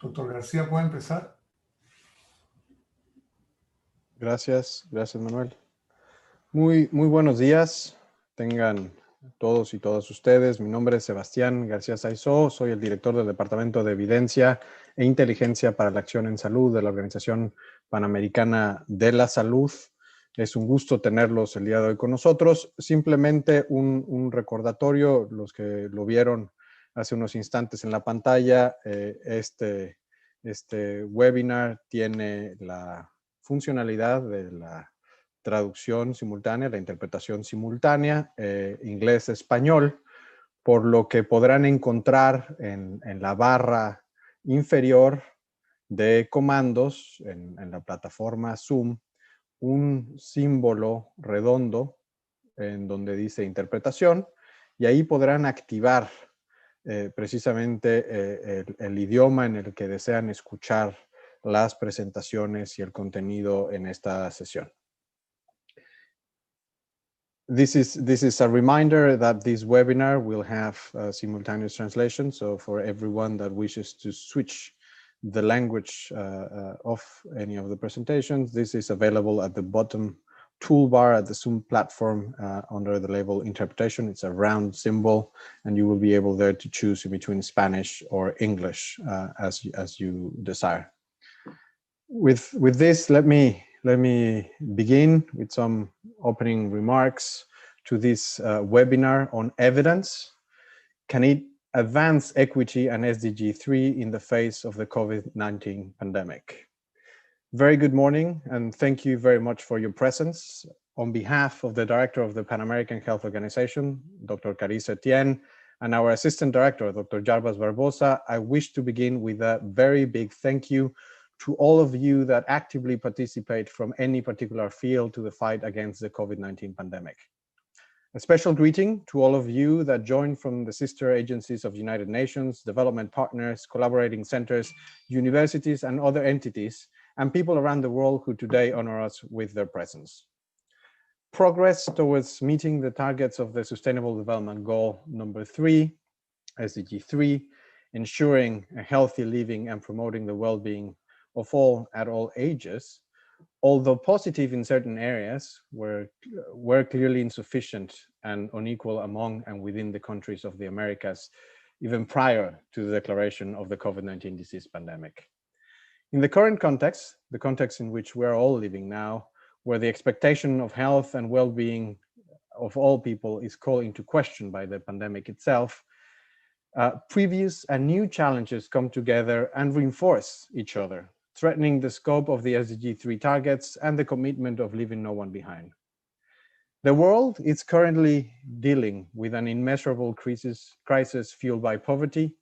Doctor García, ¿puede empezar? Gracias Manuel. Muy buenos días, tengan todos y todas ustedes. Mi nombre es Sebastián García Saizó, soy el director del Departamento de Evidencia e Inteligencia para la Acción en Salud de la Organización Panamericana de la Salud. Es un gusto tenerlos el día de hoy con nosotros. Simplemente un recordatorio, los que lo vieron hace unos instantes en la pantalla, este webinar tiene la funcionalidad de la traducción simultánea, la interpretación simultánea, inglés-español, por lo que podrán encontrar en la barra inferior de comandos en la plataforma Zoom un símbolo redondo en donde dice interpretación, y ahí podrán activar precisamente el idioma en el que desean escuchar las presentaciones y el contenido en esta sesión. This is a reminder that this webinar will have simultaneous translation. So for everyone that wishes to switch the language of any of the presentations, this is available at the bottom toolbar at the Zoom platform under the label interpretation. It's a round symbol, and you will be able there to choose between Spanish or English as you desire. With this, let me begin with some opening remarks to this webinar on evidence. Can it advance equity and SDG 3 in the face of the COVID-19 pandemic? Very good morning, and thank you very much for your presence. On behalf of the Director of the Pan American Health Organization, Dr. Carissa Etienne, and our Assistant Director, Dr. Jarbas Barbosa, I wish to begin with a very big thank you to all of you that actively participate from any particular field to the fight against the COVID-19 pandemic. A special greeting to all of you that joined from the sister agencies of United Nations, development partners, collaborating centers, universities, and other entities, and people around the world who today honor us with their presence. Progress towards meeting the targets of the Sustainable Development Goal number 3, SDG 3, ensuring a healthy living and promoting the well-being of all at all ages, although positive in certain areas, were clearly insufficient and unequal among and within the countries of the Americas, even prior to the declaration of the COVID-19 disease pandemic. In the current context, the context in which we're all living now, where the expectation of health and well-being of all people is called into question by the pandemic itself, previous and new challenges come together and reinforce each other, threatening the scope of the SDG 3 targets and the commitment of leaving no one behind. The world is currently dealing with an immeasurable crisis fueled by poverty,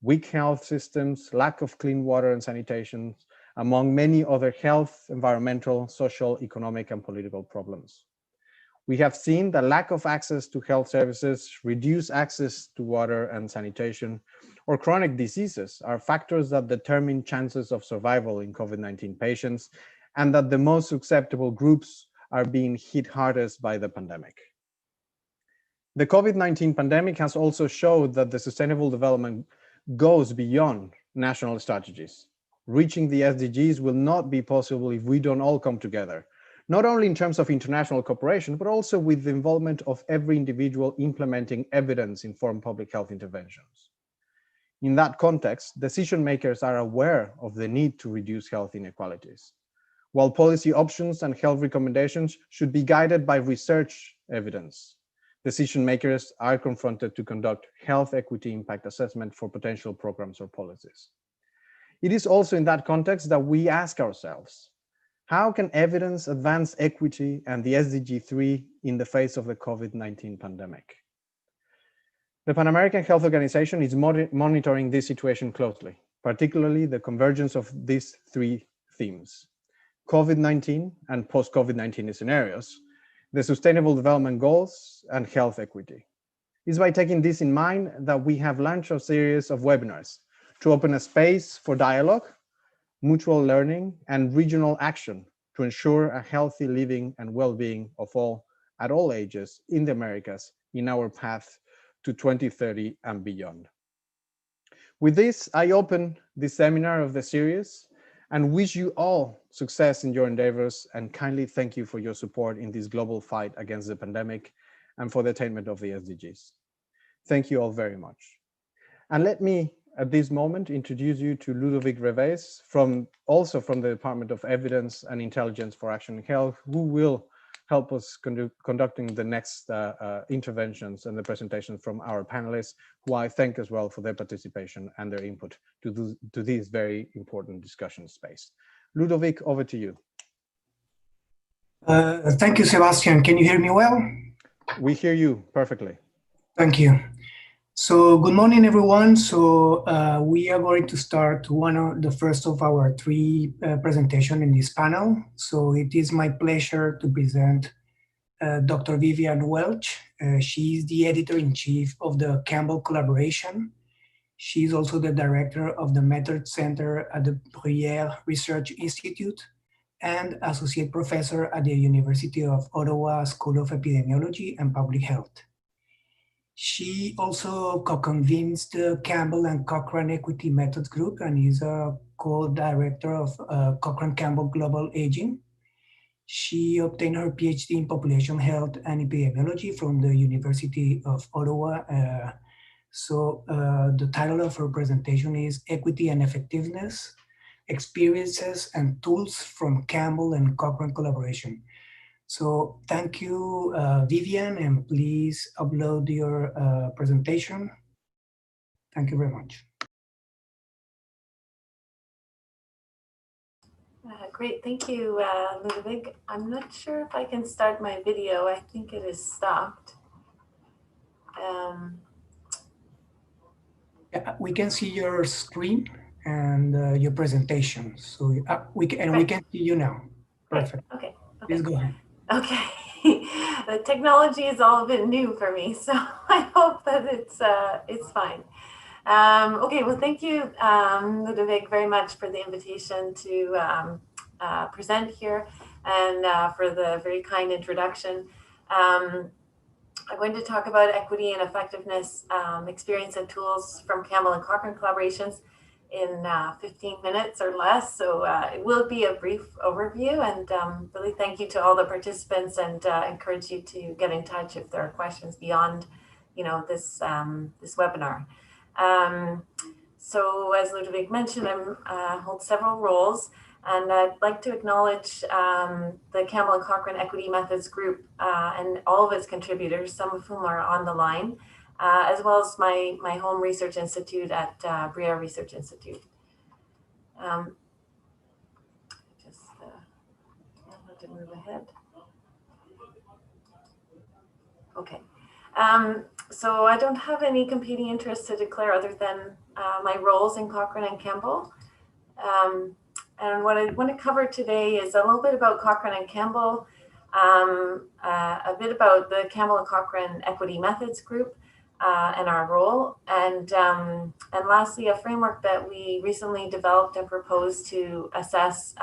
weak health systems, lack of clean water and sanitation, among many other health, environmental, social, economic, and political problems. We have seen the lack of access to health services, reduced access to water and sanitation, or chronic diseases are factors that determine chances of survival in COVID-19 patients, and that the most susceptible groups are being hit hardest by the pandemic. The COVID-19 pandemic has also showed that the Sustainable Development goes beyond national strategies. Reaching the SDGs will not be possible if we don't all come together, not only in terms of international cooperation, but also with the involvement of every individual implementing evidence-informed public health interventions. In that context, decision makers are aware of the need to reduce health inequalities, while policy options and health recommendations should be guided by research evidence. Decision makers are confronted to conduct health equity impact assessment for potential programs or policies. It is also in that context that we ask ourselves, how can evidence advance equity and the SDG 3 in the face of the COVID-19 pandemic? The Pan American Health Organization is monitoring this situation closely, particularly the convergence of these three themes: COVID-19 and post-COVID-19 scenarios, the Sustainable Development Goals, and health equity. It's by taking this in mind that we have launched a series of webinars to open a space for dialogue, mutual learning, and regional action to ensure a healthy living and well-being of all at all ages in the Americas in our path to 2030 and beyond. With this, I open this seminar of the series and wish you all success in your endeavors, and kindly thank you for your support in this global fight against the pandemic and for the attainment of the SDGs. Thank you all very much. And let me, at this moment, introduce you to Ludovic Reves, also from the Department of Evidence and Intelligence for Action in Health, who will help us conducting the next interventions and the presentation from our panelists, who I thank as well for their participation and their input to this very important discussion space. Ludovic, over to you. Thank you, Sebastian. Can you hear me well? We hear you perfectly. Thank you. So good morning, everyone. So we are going to start the first of our three presentations in this panel. So it is my pleasure to present Dr. Vivian Welch. She is the editor-in-chief of the Campbell Collaboration. She is also the director of the Method Center at the Bruyère Research Institute and associate professor at the University of Ottawa School of Epidemiology and Public Health. She also co-convenes the Campbell and Cochrane Equity Methods Group and is a co-director of Cochrane-Campbell Global Aging. She obtained her PhD in Population Health and Epidemiology from the University of Ottawa. The title of her presentation is Equity and Effectiveness, Experiences and Tools from Campbell and Cochrane Collaboration. So thank you, Vivian, and please upload your presentation. Thank you very much. Great, thank you, Ludovic. I'm not sure if I can start my video. I think it is stopped. Yeah, we can see your screen and your presentation. So we can see you now. Perfect. Okay. Please go ahead. Okay. The technology is all a bit new for me, so I hope that it's fine. Okay, well, thank you, Ludovic, very much for the invitation to present here and for the very kind introduction. I'm going to talk about equity and effectiveness, experience and tools from Campbell and Cochrane collaborations in 15 minutes or less. So it will be a brief overview, and really thank you to all the participants, and encourage you to get in touch if there are questions beyond, this webinar. So as Ludovic mentioned, I hold several roles, and I'd like to acknowledge the Campbell and Cochrane Equity Methods Group and all of its contributors, some of whom are on the line, as well as my home research institute at Bruyère Research Institute. Just have to move ahead. Okay. So I don't have any competing interests to declare other than my roles in Cochrane and Campbell. And what I want to cover today is a little bit about Cochrane and Campbell, a bit about the Campbell and Cochrane Equity Methods Group and our role, and lastly, a framework that we recently developed and proposed to assess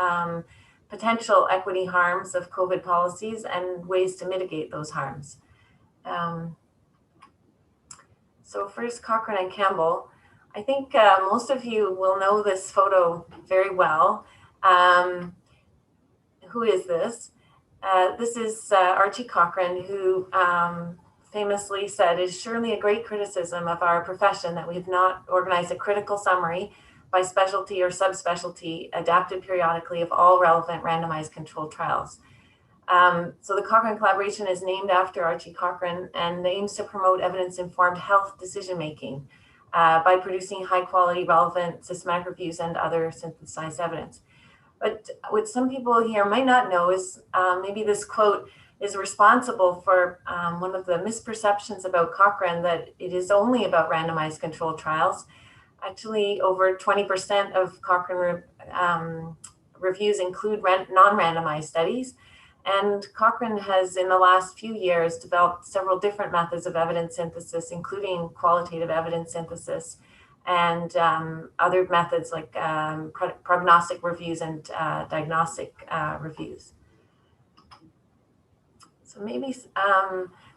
potential equity harms of COVID policies and ways to mitigate those harms. So first, Cochrane and Campbell. I think most of you will know this photo very well. Who is this? This is Archie Cochrane, who famously said, "It is surely a great criticism of our profession that we have not organized a critical summary by specialty or subspecialty adapted periodically of all relevant randomized controlled trials." So the Cochrane collaboration is named after Archie Cochrane and aims to promote evidence-informed health decision-making by producing high-quality, relevant, systematic reviews and other synthesized evidence. But what some people here might not know is maybe this quote is responsible for one of the misperceptions about Cochrane, that it is only about randomized controlled trials. Actually, over 20% of Cochrane reviews include non-randomized studies. And Cochrane has, in the last few years, developed several different methods of evidence synthesis, including qualitative evidence synthesis and other methods like prognostic reviews and diagnostic reviews. So maybe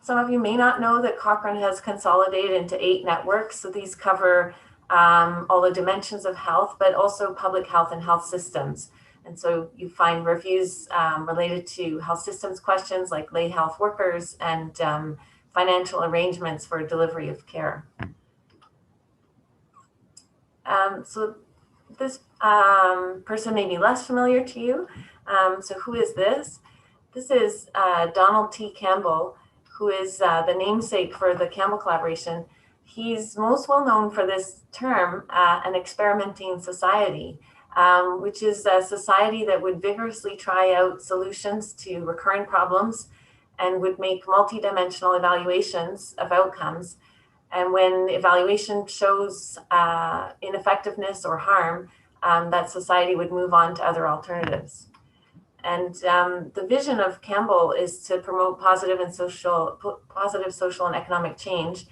some of you may not know that Cochrane has consolidated into 8 networks. So these cover all the dimensions of health, but also public health and health systems. And so you find reviews related to health systems questions like lay health workers and financial arrangements for delivery of care. So this person may be less familiar to you. So who is this? This is Donald T. Campbell, who is the namesake for the Campbell collaboration. He's most well known for this term, an experimenting society, which is a society that would vigorously try out solutions to recurring problems and would make multidimensional evaluations of outcomes. And when evaluation shows ineffectiveness or harm, that society would move on to other alternatives. And the vision of Campbell is to promote positive social and economic change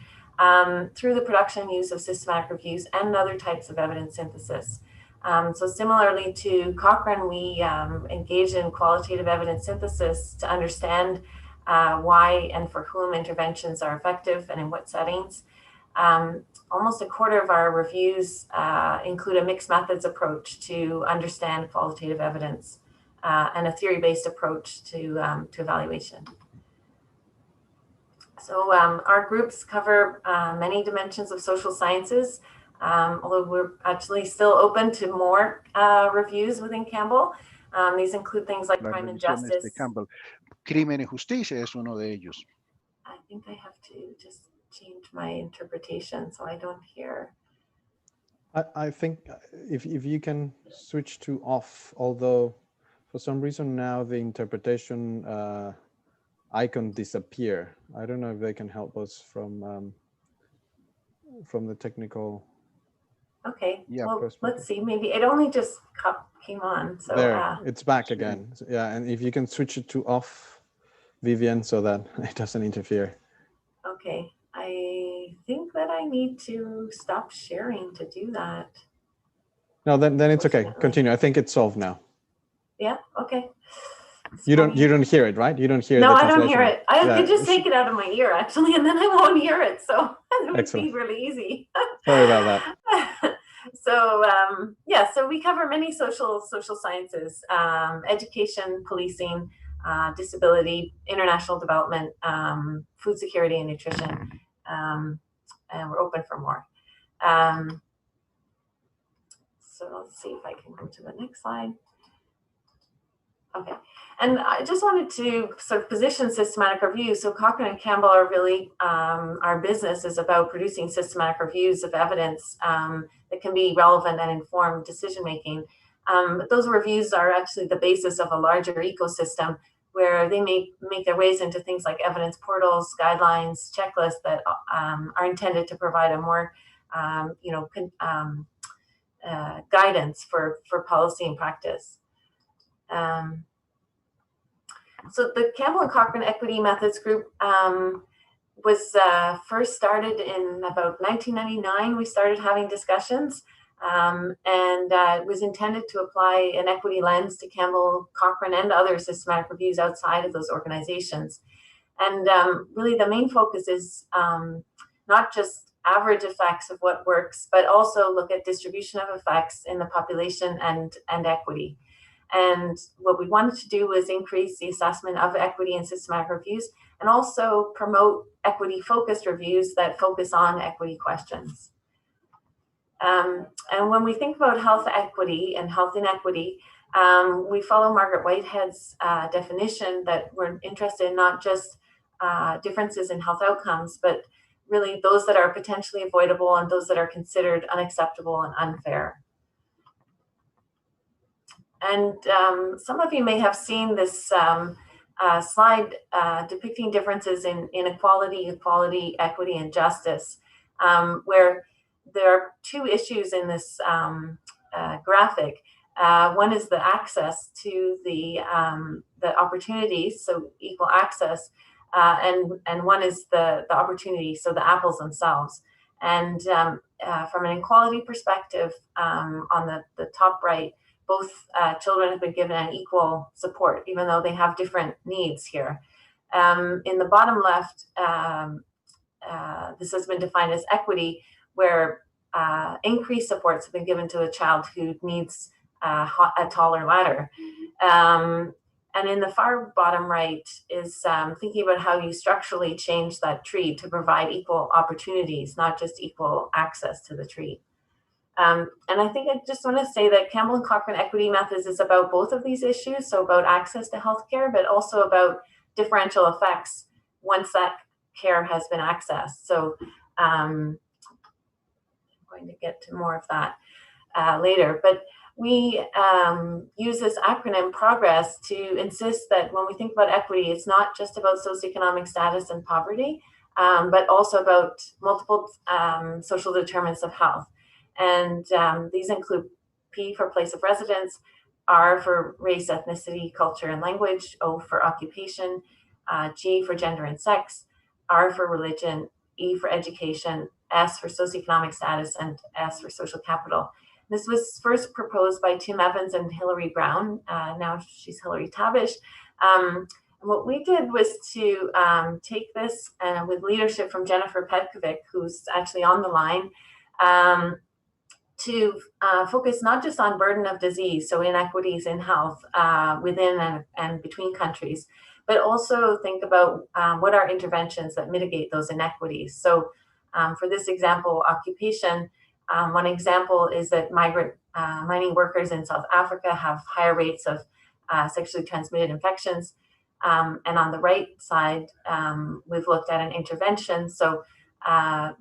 through the production and use of systematic reviews and other types of evidence synthesis. So similarly to Cochrane, we engage in qualitative evidence synthesis to understand why and for whom interventions are effective and in what settings. Almost a quarter of our reviews include a mixed methods approach to understand qualitative evidence and a theory-based approach to evaluation. So our groups cover many dimensions of social sciences, although we're actually still open to more reviews within Campbell. These include things like crime and justice. De Campbell. Crimen y justicia es uno de ellos. I think I have to just change my interpretation so I don't hear. I think if you can switch to off, although for some reason now the interpretation icon disappear. I don't know if they can help us from the technical. Okay, yeah, well, let's see, maybe it only just came on. So there, it's back again. Yeah, and if you can switch it to off, Vivian, so that it doesn't interfere. Okay, I think that I need to stop sharing to do that. No, then it's okay. Continue. I think it's solved now. Yeah. Okay. You don't hear it, right? You don't hear. No, the I don't hear it. I could just it's... take it out of my ear actually, and then I won't hear it. So it would Excellent. be really easy. Sorry about that. So yeah, so we cover many social sciences, education, policing, disability, international development, food security and nutrition, and we're open for more. So let's see if I can go to the next slide. Okay, and I just wanted to sort of position systematic review. So Cochrane and Campbell are really, our business is about producing systematic reviews of evidence that can be relevant and inform decision-making. But those reviews are actually the basis of a larger ecosystem where they make their ways into things like evidence portals, guidelines, checklists that are intended to provide a more, guidance for policy and practice. So the Campbell and Cochrane Equity Methods Group was first started in about 1999. We started having discussions, and it was intended to apply an equity lens to Campbell, Cochrane, and other systematic reviews outside of those organizations. And really the main focus is not just average effects of what works, but also look at distribution of effects in the population and equity. And what we wanted to do was increase the assessment of equity in systematic reviews and also promote equity-focused reviews that focus on equity questions. And when we think about health equity and health inequity, we follow Margaret Whitehead's definition that we're interested in not just differences in health outcomes, but really those that are potentially avoidable and those that are considered unacceptable and unfair. And some of you may have seen this slide depicting differences in inequality, equality, equity, and justice, where there are two issues in this graphic. One is the access to the opportunities, so equal access, and one is the opportunity, so the apples themselves. And from an equality perspective, on the top right, both children have been given an equal support, even though they have different needs here. In the bottom left, this has been defined as equity, where increased supports have been given to a child who needs a taller ladder. And in the far bottom right is thinking about how you structurally change that tree to provide equal opportunities, not just equal access to the tree. And I think I just want to say that Campbell and Cochrane equity methods is about both of these issues, so about access to healthcare, but also about differential effects once that care has been accessed. So I'm going to get to more of that later, but we use this acronym PROGRESS to insist that when we think about equity, it's not just about socioeconomic status and poverty, but also about multiple social determinants of health. And these include P for place of residence, R for race, ethnicity, culture, and language, O for occupation, G for gender and sex, R for religion, E for education, S for socioeconomic status, and S for social capital. This was first proposed by Tim Evans and Hilary Brown. Now she's Hilary Tabish. And what we did was to take this with leadership from Jennifer Petkovic, who's actually on the line, to focus not just on burden of disease, so inequities in health within and between countries, but also think about what are interventions that mitigate those inequities. So for this example, occupation, one example is that migrant mining workers in South Africa have higher rates of sexually transmitted infections. And on the right side, we've looked at an intervention, so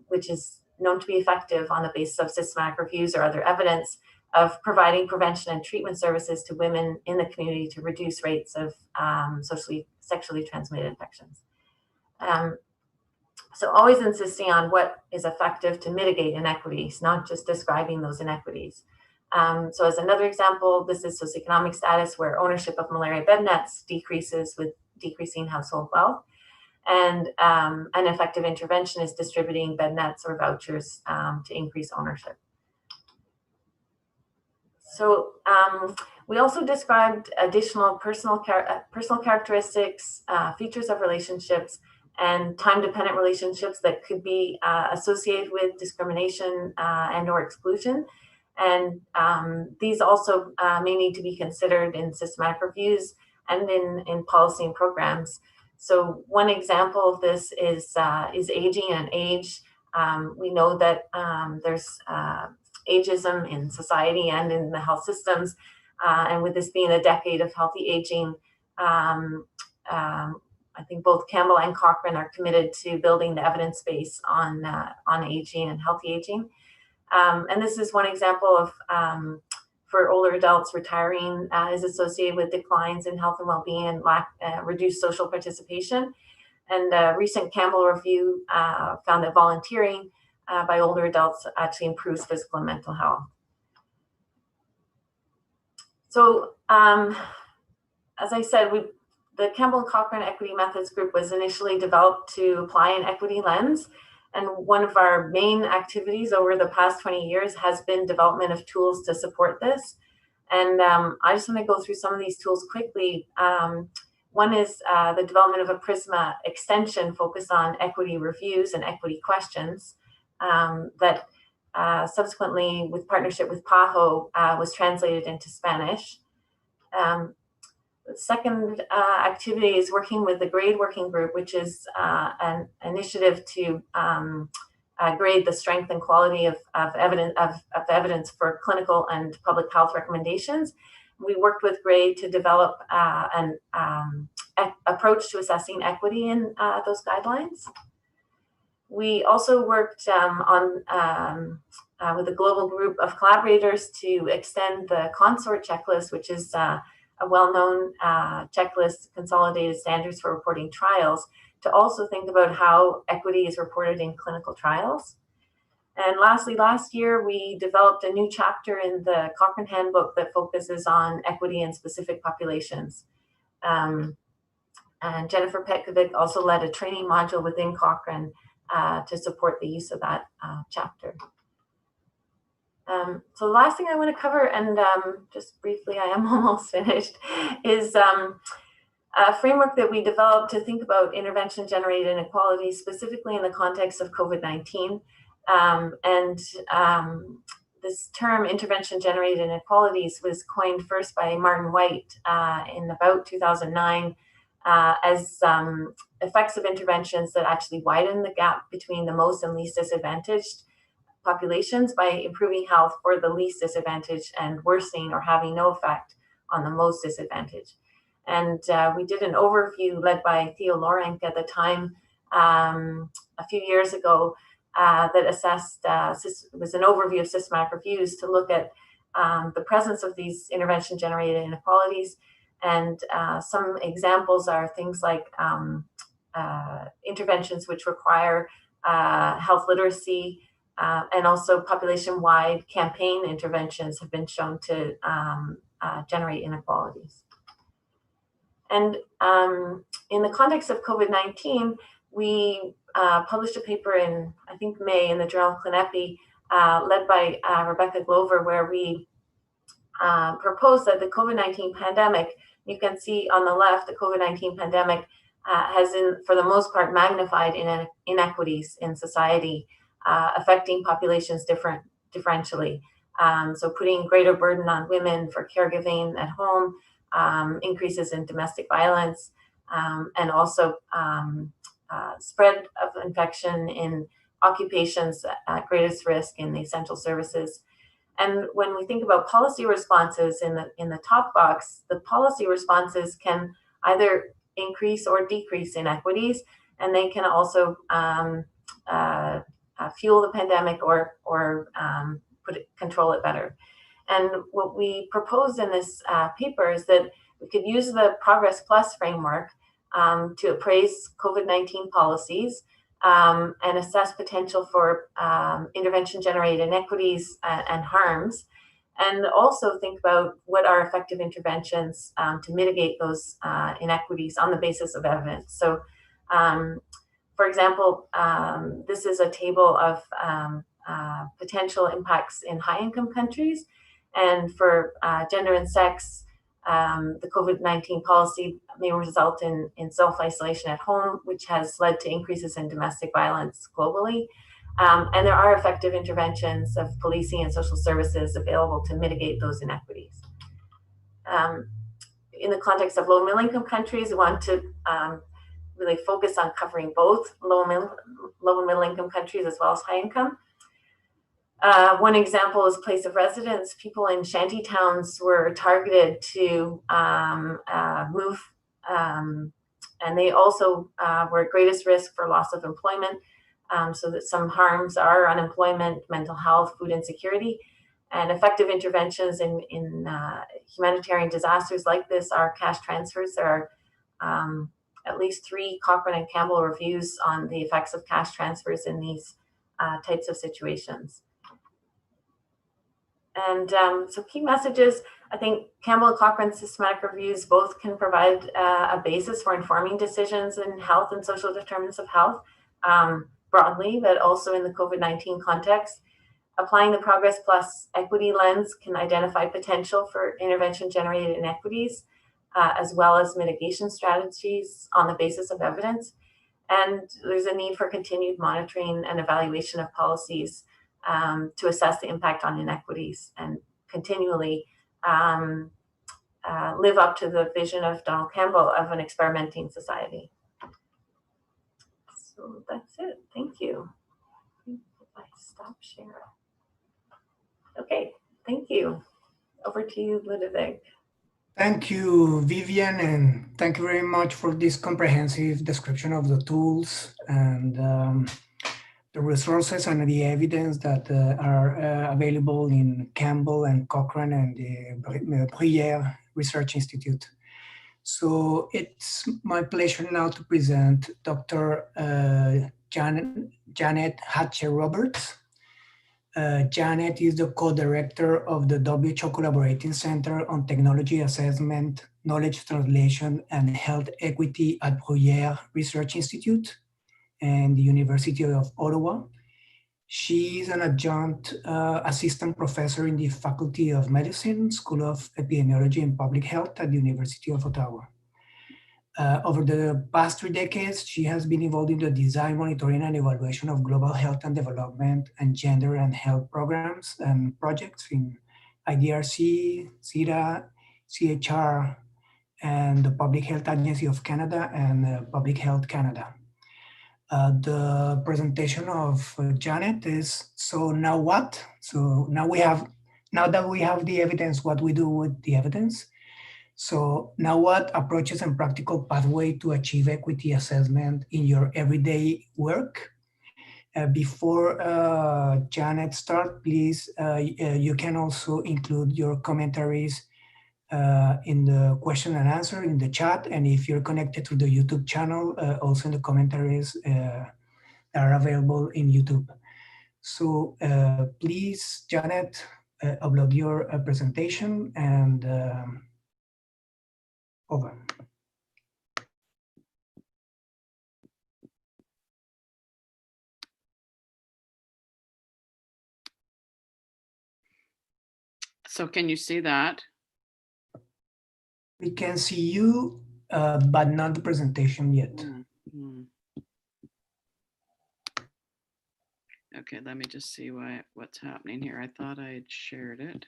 which is known to be effective on the basis of systematic reviews or other evidence of providing prevention and treatment services to women in the community to reduce rates of sexually transmitted infections. So always insisting on what is effective to mitigate inequities, not just describing those inequities. So as another example, this is socioeconomic status, where ownership of malaria bed nets decreases with decreasing household wealth. And an effective intervention is distributing bed nets or vouchers to increase ownership. So we also described additional personal characteristics, features of relationships, and time-dependent relationships that could be associated with discrimination and or exclusion. And these also may need to be considered in systematic reviews and in policy and programs. So one example of this is aging and age. We know that there's ageism in society and in the health systems. And with this being a decade of healthy aging, I think both Campbell and Cochrane are committed to building the evidence base on aging and healthy aging. And this is one example of, for older adults, retiring is associated with declines in health and well-being and reduced social participation. And a recent Campbell review found that volunteering by older adults actually improves physical and mental health. So as I said, the Campbell and Cochrane Equity Methods Group was initially developed to apply an equity lens. And one of our main activities over the past 20 years has been development of tools to support this. And I just want to go through some of these tools quickly. One is the development of a PRISMA extension focused on equity reviews and equity questions that subsequently, with partnership with PAHO, was translated into Spanish. The second activity is working with the GRADE Working Group, which is an initiative to grade the strength and quality of evidence for clinical and public health recommendations. We worked with GRADE to develop an approach to assessing equity in those guidelines. We also worked with a global group of collaborators to extend the consort checklist, which is a well-known checklist, consolidated standards for reporting trials, to also think about how equity is reported in clinical trials. And lastly, last year, we developed a new chapter in the Cochrane Handbook that focuses on equity in specific populations. And Jennifer Petkovic also led a training module within Cochrane to support the use of that chapter. So the last thing I want to cover, and just briefly, I am almost finished, is a framework that we developed to think about intervention-generated inequality, specifically in the context of COVID-19. This term, intervention-generated inequalities, was coined first by Martin White in about 2009 as effects of interventions that actually widen the gap between the most and least disadvantaged populations by improving health for the least disadvantaged and worsening or having no effect on the most disadvantaged. And we did an overview led by Theo Lorenk at the time a few years ago that assessed, it was an overview of systematic reviews to look at the presence of these intervention-generated inequalities. And some examples are things like interventions which require health literacy, and also population-wide campaign interventions have been shown to generate inequalities. And in the context of COVID-19, we published a paper in, I think, May in the journal Clinepi, led by Rebecca Glover, where we proposed that the COVID-19 pandemic, you can see on the left, the COVID-19 pandemic has, for the most part, magnified inequities in society, affecting populations differentially. So putting greater burden on women for caregiving at home, increases in domestic violence, and also spread of infection in occupations at greatest risk in the essential services. And when we think about policy responses in the top box, the policy responses can either increase or decrease inequities, and they can also fuel the pandemic or control it better. And what we proposed in this paper is that we could use the Progress Plus framework to appraise COVID-19 policies and assess potential for intervention-generated inequities and harms, and also think about what are effective interventions to mitigate those inequities on the basis of evidence. So, for example, this is a table of potential impacts in high-income countries, and for gender and sex, the COVID-19 policy may result in self-isolation at home, which has led to increases in domestic violence globally. And there are effective interventions of policing and social services available to mitigate those inequities. In the context of low and middle income countries, we want to really focus on covering both low and middle income countries as well as high income. One example is place of residence. People in shanty towns were targeted to move, and they also were at greatest risk for loss of employment, so that some harms are unemployment, mental health, food insecurity. And effective interventions in humanitarian disasters like this are cash transfers. There are at least 3 Cochrane and Campbell reviews on the effects of cash transfers in these types of situations. And so key messages, I think Campbell and Cochrane's systematic reviews both can provide a basis for informing decisions in health and social determinants of health broadly, but also in the COVID-19 context. Applying the Progress Plus equity lens can identify potential for intervention-generated inequities, as well as mitigation strategies on the basis of evidence. And there's a need for continued monitoring and evaluation of policies to assess the impact on inequities and continually live up to the vision of Donald Campbell of an experimenting society. So that's it. Thank you. If I stop sharing. Okay, thank you. Over to you, Ludovic. Thank you, Vivian, and thank you very much for this comprehensive description of the tools and the resources and the evidence that are available in Campbell and Cochrane and the Bruyère Research Institute. So it's my pleasure now to present Dr. Janet Hatcher-Roberts. Janet is the co-director of the WHO Collaborating Center on Technology Assessment, Knowledge Translation, and Health Equity at Bruyère Research Institute and the University of Ottawa. She is an adjunct assistant professor in the Faculty of Medicine, School of Epidemiology and Public Health at the University of Ottawa. Over the past 3 decades, she has been involved in the design, monitoring, and evaluation of global health and development and gender and health programs and projects in IDRC, CIRA, CHR, and the Public Health Agency of Canada and Public Health Canada. The presentation of Janet is, so now what? So now that we have the evidence, what we do with the evidence. So now what approaches and practical pathway to achieve equity assessment in your everyday work? Before Janet start, please, you can also include your commentaries in the question and answer in the chat. And if you're connected to the YouTube channel, also in the commentaries that are available in YouTube. So please, Janet, upload your presentation and over. So can you see that? We can see you, but not the presentation yet. Okay, let me just see what's happening here. I thought I had shared it.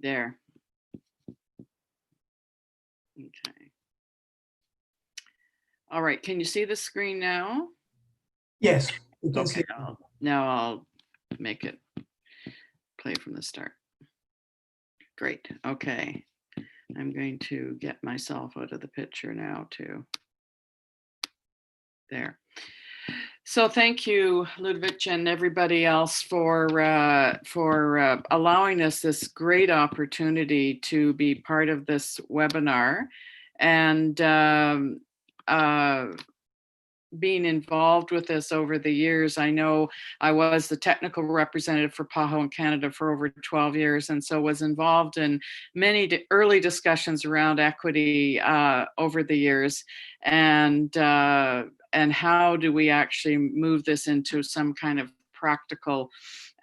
There. Okay. All right, can you see the screen now? Yes, we can see. Now I'll make it play from the start. Great, okay. I'm going to get myself out of the picture now too. There. So thank you, Ludovic, and everybody else for allowing us this great opportunity to be part of this webinar and being involved with this over the years. I know I was the technical representative for PAHO in Canada for over 12 years, and so was involved in many early discussions around equity over the years, and how do we actually move this into some kind of practical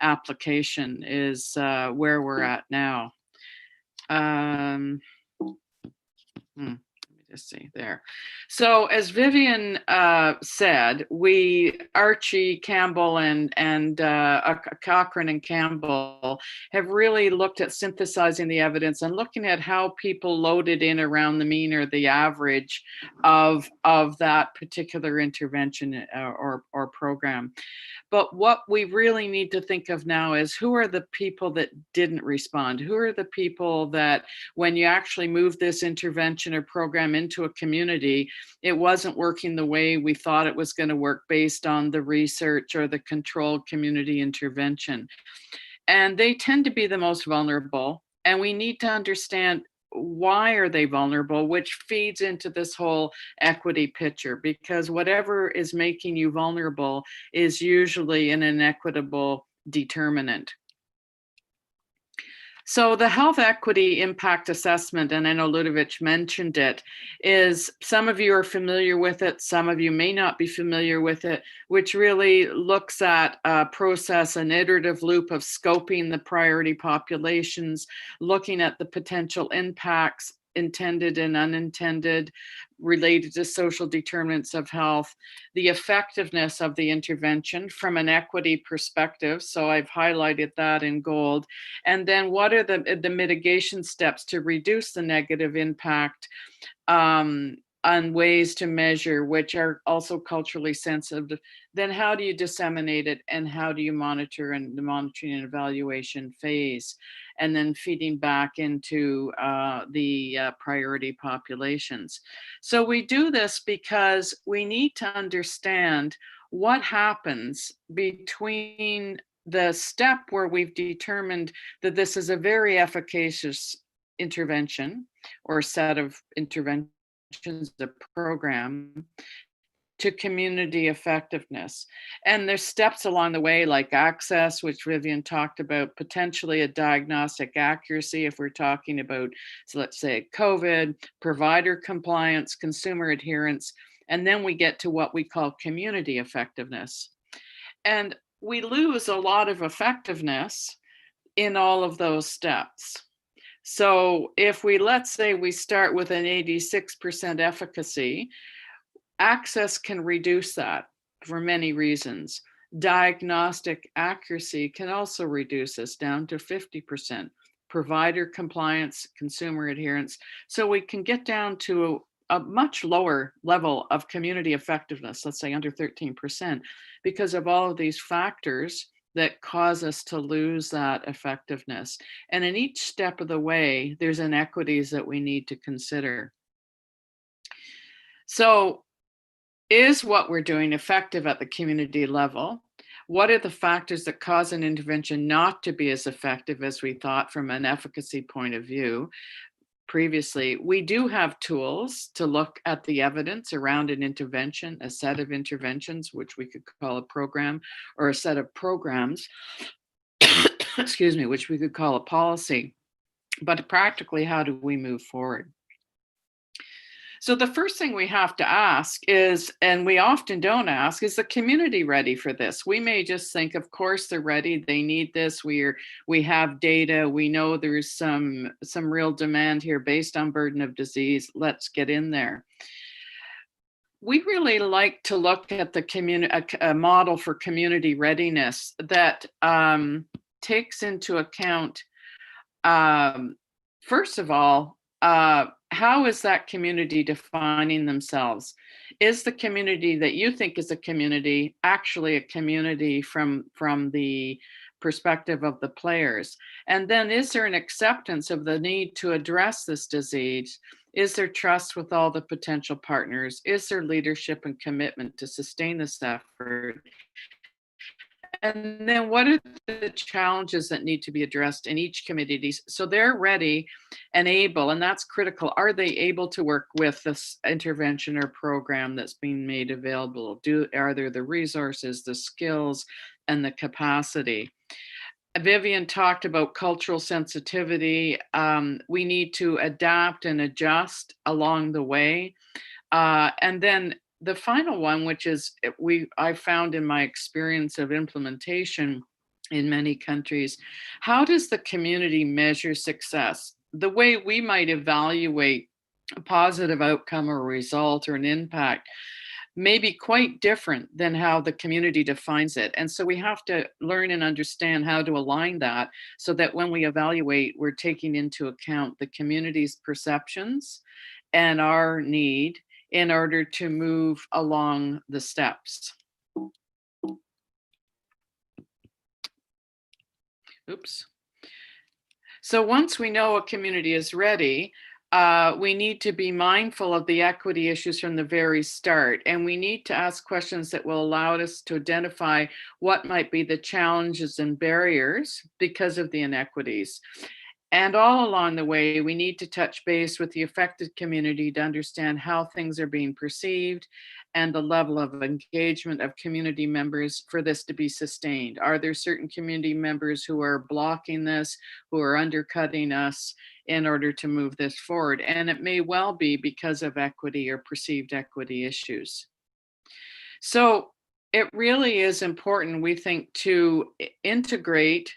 application is where we're at now. Let's see there. So as Vivian said, Archie Campbell and Cochrane and Campbell have really looked at synthesizing the evidence and looking at how people loaded in around the mean or the average of that particular intervention or program. But what we really need to think of now is who are the people that didn't respond? Who are the people that when you actually move this intervention or program into a community, it wasn't working the way we thought it was going to work based on the research or the controlled community intervention. And they tend to be the most vulnerable. And we need to understand why are they vulnerable, which feeds into this whole equity picture, because whatever is making you vulnerable is usually an inequitable determinant. So the health equity impact assessment, and I know Ludovic mentioned it, is some of you are familiar with it, some of you may not be familiar with it, which really looks at a process, an iterative loop of scoping the priority populations, looking at the potential impacts, intended and unintended, related to social determinants of health, the effectiveness of the intervention from an equity perspective. So I've highlighted that in gold. And then what are the mitigation steps to reduce the negative impact on ways to measure, which are also culturally sensitive. Then how do you disseminate it and how do you monitor in the monitoring and evaluation phase? And then feeding back into the priority populations. So we do this because we need to understand what happens between the step where we've determined that this is a very efficacious intervention or set of interventions, the program, to community effectiveness. And there's steps along the way like access, which Vivian talked about, potentially a diagnostic accuracy if we're talking about, so let's say COVID, provider compliance, consumer adherence, and then we get to what we call community effectiveness. And we lose a lot of effectiveness in all of those steps. So if we, let's say we start with an 86% efficacy, access can reduce that for many reasons. Diagnostic accuracy can also reduce us down to 50%. Provider compliance, consumer adherence. So we can get down to a much lower level of community effectiveness, let's say under 13%, because of all of these factors that cause us to lose that effectiveness. And in each step of the way, there's inequities that we need to consider. So is what we're doing effective at the community level? What are the factors that cause an intervention not to be as effective as we thought from an efficacy point of view? Previously, we do have tools to look at the evidence around an intervention, a set of interventions, which we could call a program, or a set of programs, excuse me, which we could call a policy. But practically, how do we move forward? So the first thing we have to ask is, and we often don't ask, is the community ready for this? We may just think, of course they're ready, they need this, we have data, we know there's some real demand here based on burden of disease, let's get in there. We really like to look at a model for community readiness that takes into account, first of all, how is that community defining themselves? Is the community that you think is a community actually a community from the perspective of the players? And then is there an acceptance of the need to address this disease? Is there trust with all the potential partners? Is there leadership and commitment to sustain this effort? And then what are the challenges that need to be addressed in each community? So they're ready and able, and that's critical. Are they able to work with this intervention or program that's being made available? Are there the resources, the skills, and the capacity? Vivian talked about cultural sensitivity. We need to adapt and adjust along the way. And then the final one, which is I found in my experience of implementation in many countries, how does the community measure success? The way we might evaluate a positive outcome or result or an impact may be quite different than how the community defines it. And so we have to learn and understand how to align that so that when we evaluate, we're taking into account the community's perceptions and our need in order to move along the steps. Oops. So once we know a community is ready, we need to be mindful of the equity issues from the very start. And we need to ask questions that will allow us to identify what might be the challenges and barriers because of the inequities. And all along the way, we need to touch base with the affected community to understand how things are being perceived and the level of engagement of community members for this to be sustained. Are there certain community members who are blocking this, who are undercutting us in order to move this forward? And it may well be because of equity or perceived equity issues. So it really is important, we think, to integrate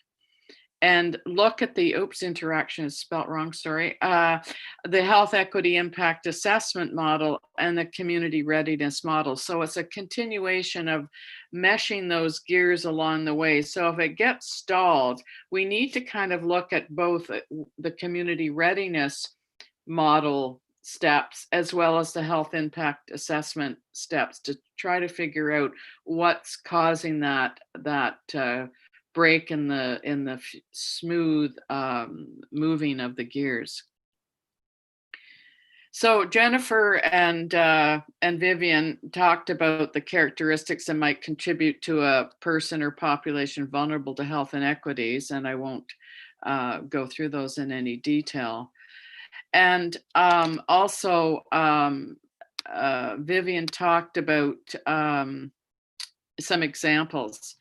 and look at the, interaction is spelled wrong, sorry, the health equity impact assessment model and the community readiness model. So it's a continuation of meshing those gears along the way. So if it gets stalled, we need to kind of look at both the community readiness model steps as well as the health impact assessment steps to try to figure out what's causing that break in the smooth moving of the gears. So Jennifer and Vivian talked about the characteristics that might contribute to a person or population vulnerable to health inequities, and I won't go through those in any detail. And also Vivian talked about some examples.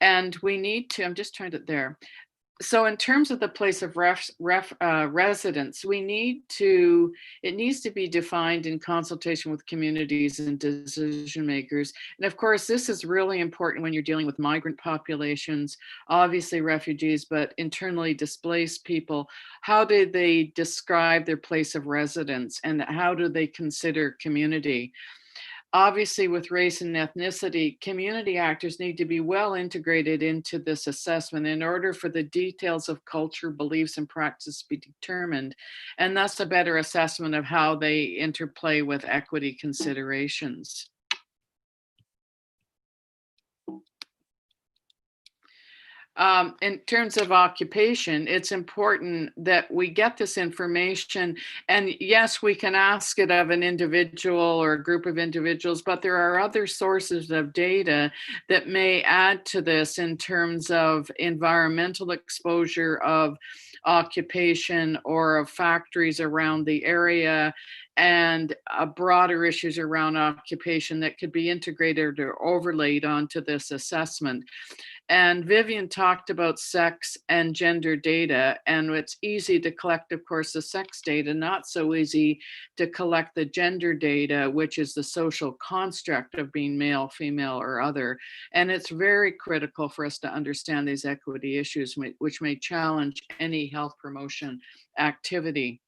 And we need to, I'm just trying to, there. So in terms of the place of residence, it needs to be defined in consultation with communities and decision makers. And of course, this is really important when you're dealing with migrant populations, obviously refugees, but internally displaced people. How do they describe their place of residence, and how do they consider community? Obviously, with race and ethnicity, community actors need to be well integrated into this assessment in order for the details of culture, beliefs, and practice to be determined, and thus a better assessment of how they interplay with equity considerations. In terms of occupation, it's important that we get this information. And yes, we can ask it of an individual or a group of individuals, but there are other sources of data that may add to this in terms of environmental exposure of occupation or of factories around the area, and broader issues around occupation that could be integrated or overlaid onto this assessment. And Vivian talked about sex and gender data, and it's easy to collect, of course, the sex data, not so easy to collect the gender data, which is the social construct of being male, female, or other. And it's very critical for us to understand these equity issues, which may challenge any health promotion activity.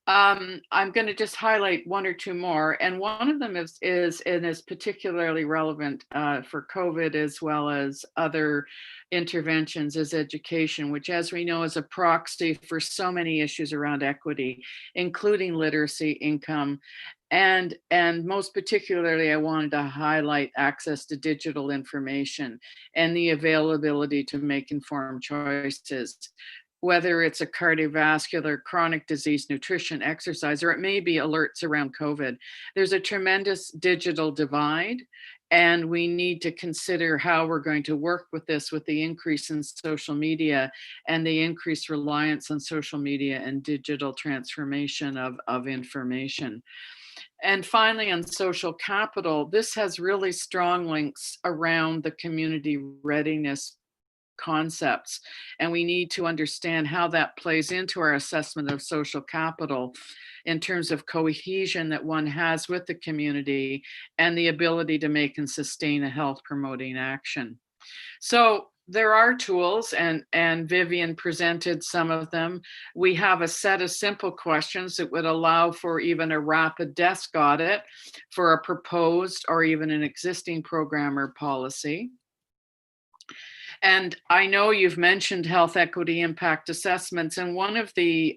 I'm going to just highlight one or two more, and one of them is particularly relevant for COVID as well as other interventions, is education, which, as we know, is a proxy for so many issues around equity, including literacy, income, and most particularly, I wanted to highlight access to digital information and the availability to make informed choices, whether it's a cardiovascular, chronic disease, nutrition, exercise, or it may be alerts around COVID. There's a tremendous digital divide, and we need to consider how we're going to work with this, with the increase in social media and the increased reliance on social media and digital transformation of information. And finally, on social capital, this has really strong links around the community readiness concepts, and we need to understand how that plays into our assessment of social capital in terms of cohesion that one has with the community and the ability to make and sustain a health promoting action. So there are tools, and Vivian presented some of them. We have a set of simple questions that would allow for even a rapid desk audit for a proposed or even an existing program or policy. And I know you've mentioned health equity impact assessments, and one of the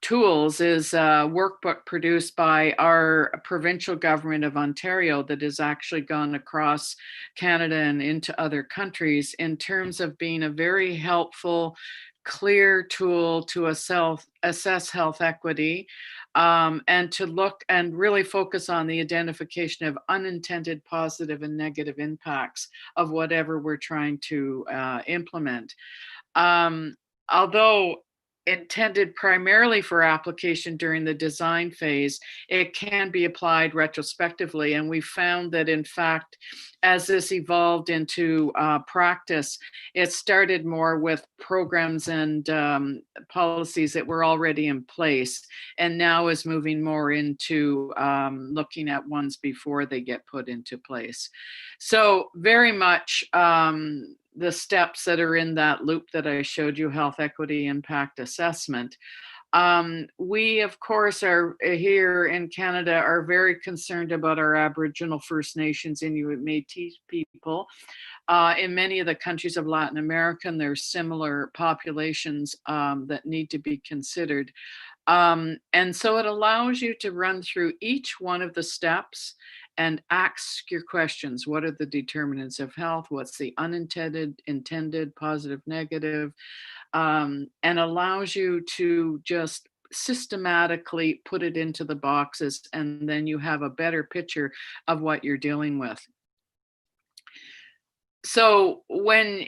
tools is a workbook produced by our provincial government of Ontario that has actually gone across Canada and into other countries in terms of being a very helpful, clear tool to assess health equity, and to look and really focus on the identification of unintended positive and negative impacts of whatever we're trying to implement. Although intended primarily for application during the design phase, it can be applied retrospectively. And we found that, in fact, as this evolved into practice, it started more with programs and policies that were already in place, and now is moving more into looking at ones before they get put into place. So very much the steps that are in that loop that I showed you, health equity impact assessment. We, of course, are here in Canada are very concerned about our Aboriginal, First Nations, Inuit, Métis people. In many of the countries of Latin America, there's similar populations that need to be considered. And so it allows you to run through each one of the steps and ask your questions. What are the determinants of health? What's the unintended, intended, positive, negative? And allows you to just systematically put it into the boxes, and then you have a better picture of what you're dealing with. So when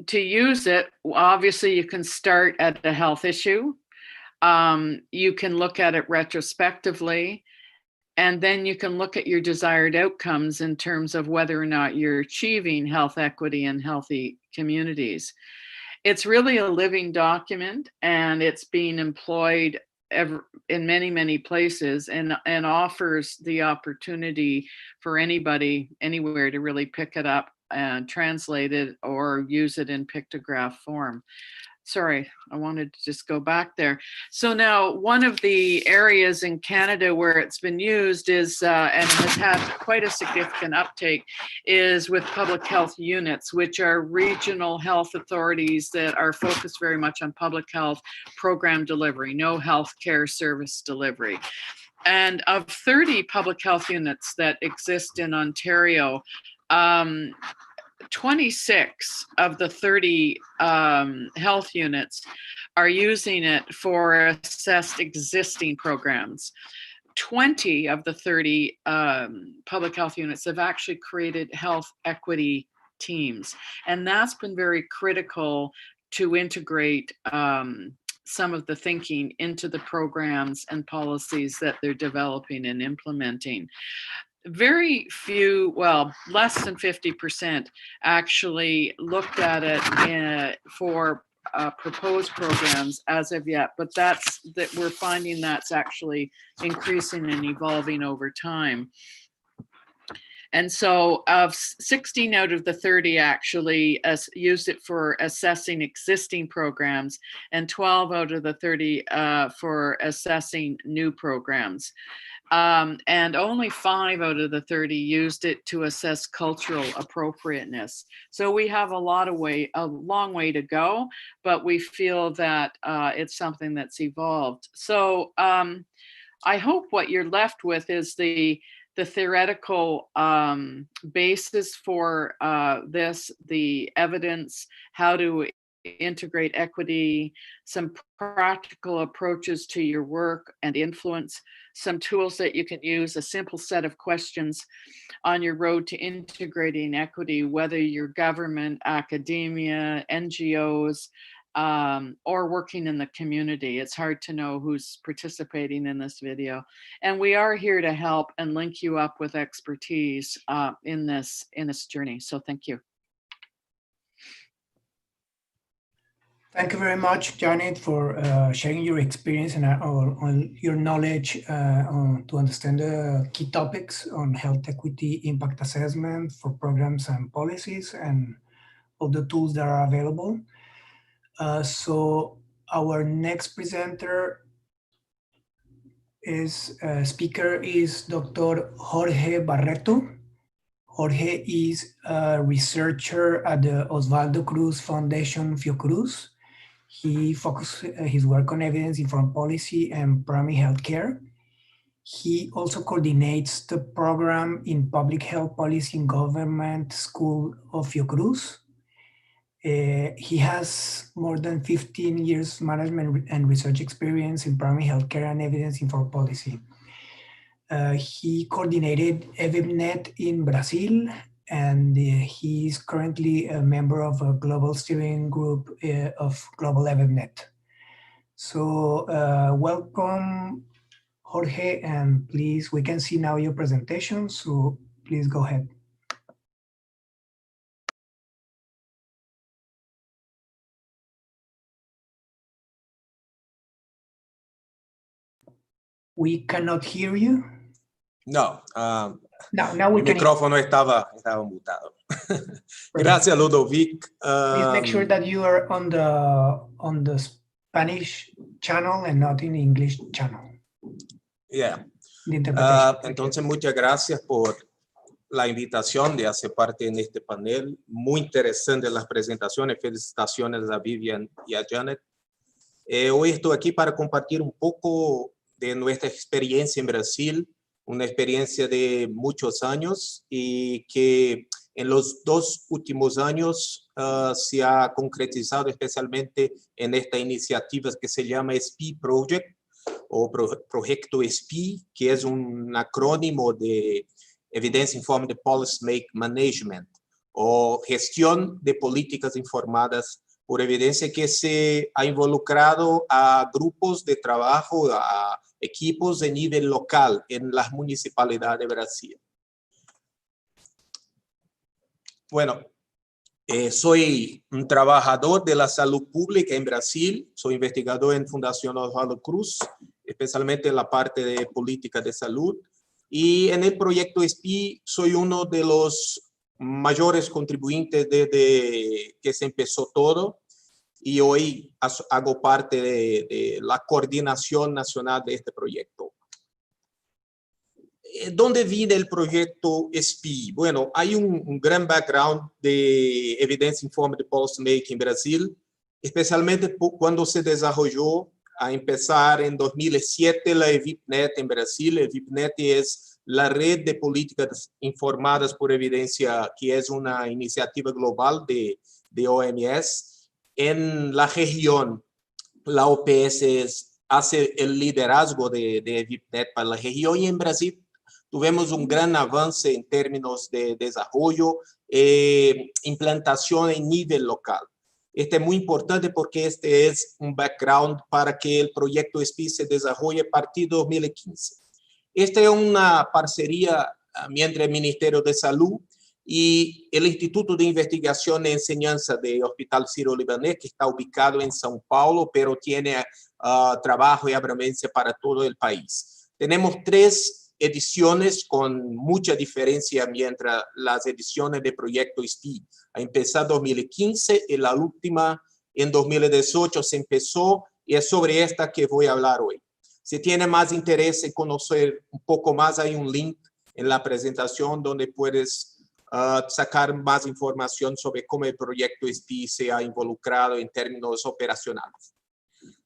to use it, obviously you can start at the health issue. You can look at it retrospectively, and then you can look at your desired outcomes in terms of whether or not you're achieving health equity and healthy communities. It's really a living document, and it's being employed in many, many places, and offers the opportunity for anybody anywhere to really pick it up and translate it or use it in pictograph form. Sorry, I wanted to just go back there. So now one of the areas in Canada where it's been used is, and has had quite a significant uptake, is with public health units, which are regional health authorities that are focused very much on public health program delivery, no healthcare service delivery. And of 30 public health units that exist in Ontario, 26 of the 30 health units are using it for assessed existing programs. 20 of the 30 public health units have actually created health equity teams. And that's been very critical to integrate some of the thinking into the programs and policies that they're developing and implementing. Very few, well, less than 50% actually looked at it for proposed programs as of yet, but we're finding that's actually increasing and evolving over time. And so of 16 out of the 30 actually used it for assessing existing programs, and 12 out of the 30 for assessing new programs. And only 5 out of the 30 used it to assess cultural appropriateness. So we have a long way to go, but we feel that it's something that's evolved. So I hope what you're left with is the theoretical basis for this, the evidence, how to integrate equity, some practical approaches to your work and influence, some tools that you can use, a simple set of questions on your road to integrating equity, whether you're government, academia, NGOs, or working in the community. It's hard to know who's participating in this video. And we are here to help and link you up with expertise in this journey. So thank you. Thank you very much, Janet, for sharing your experience and your knowledge to understand the key topics on health equity impact assessment for programs and policies and all the tools that are available. So our next speaker is Dr. Jorge Barreto. Jorge is a researcher at the Osvaldo Cruz Foundation Fiocruz. He focuses his work on evidence-informed policy and primary health care. He also coordinates the program in public health policy in government school of Fiocruz. He has more than 15 years management and research experience in primary health care and evidence-informed policy. He coordinated EVIDNet in Brazil, and he is currently a member of a global steering group of Global EVIDNet. So welcome, Jorge, and please, we can see now your presentation, so please go ahead. We cannot hear you. No, now we mi can. micrófono estaba mutado. Gracias, Ludovic. Please make sure that you are on the Spanish channel and not in the English channel. Yeah. Entonces, muchas gracias por la invitación de hacer parte en este panel. Muy interesante las presentaciones. Felicitaciones a Vivian y a Janet. Hoy estoy aquí para compartir un poco de nuestra experiencia en Brasil, una experiencia de muchos años y que en los 2 últimos años se ha concretizado especialmente en esta iniciativa que se llama SPI Project o Proyecto SPI, que es un acrónimo de Evidence Informed Policy Management o gestión de políticas informadas por Evidencia que se ha involucrado a grupos de trabajo, a equipos de nivel local en las municipalidades de Brasil. Bueno, soy un trabajador de la salud pública en Brasil, soy investigador en Fundación Osvaldo Cruz, especialmente en la parte de política de salud, y en el proyecto SPI soy uno de los mayores contribuyentes desde que se empezó todo, y hoy hago parte de la coordinación nacional de este proyecto. ¿Dónde viene el proyecto SPI? Bueno, hay un gran background de Evidencia Informe de Policymaking en Brasil, especialmente cuando se desarrolló, a empezar en 2007, la Evidencia en Brasil. Evidencia es la red de políticas informadas por evidencia, que es una iniciativa global de OMS. En la región, la ODS hace el liderazgo de Evidencia para la región, y en Brasil tuvimos un gran avance en términos de desarrollo, implantación en nivel local. Este es muy importante porque este es un background para que el proyecto SPI se desarrolle a partir de 2015. Esta es una parcería entre el Ministerio de Salud y el Instituto de Investigación y Enseñanza del Hospital Sírio-Libanés, que está ubicado en São Paulo, pero tiene trabajo y abramancia para todo el país. Tenemos 3 ediciones con mucha diferencia mientras las ediciones de proyecto SPI. Ha empezado en 2015 y la última en 2018 se empezó, y es sobre esta que voy a hablar hoy. Si tiene más interés en conocer un poco más, hay un link en la presentación donde puedes sacar más información sobre cómo el proyecto SPI se ha involucrado en términos operacionales.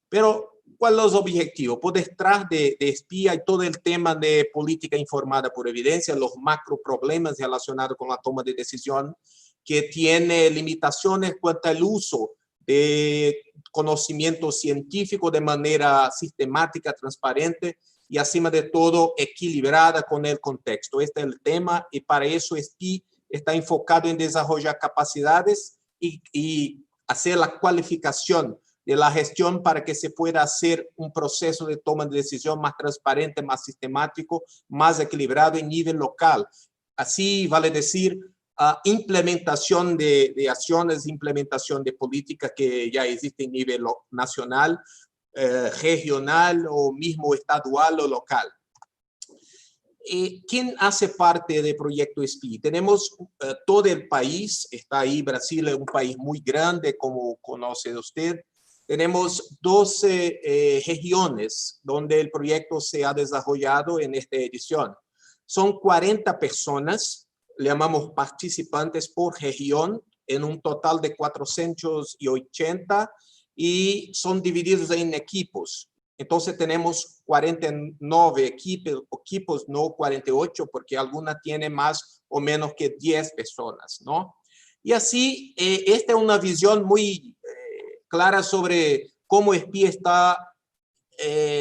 Pero, ¿cuáles son los objetivos? Por detrás de SPI hay todo el tema de política informada por evidencia, los macro problemas relacionados con la toma de decisión, que tiene limitaciones cuanto al uso de conocimiento científico de manera sistemática, transparente y, acima de todo, equilibrada con el contexto. Este es el tema, y para eso SPI está enfocado en desarrollar capacidades y hacer la cualificación de la gestión para que se pueda hacer un proceso de toma de decisión más transparente, más sistemático, más equilibrado en nivel local. Así vale decir, implementación de acciones, implementación de políticas que ya existen a nivel nacional, regional o mismo estadual o local. ¿Quién hace parte del proyecto SPI? Tenemos todo el país, está ahí. Brasil es un país muy grande, como conoce usted. Tenemos 12 regiones donde el proyecto se ha desarrollado en esta edición. Son 40 personas, le llamamos participantes por región, en un total de 480, y son divididos en equipos. Entonces tenemos 49 equipos, no 48, porque alguna tiene más o menos que 10 personas, ¿no? Y así, esta es una visión muy clara sobre cómo SPI está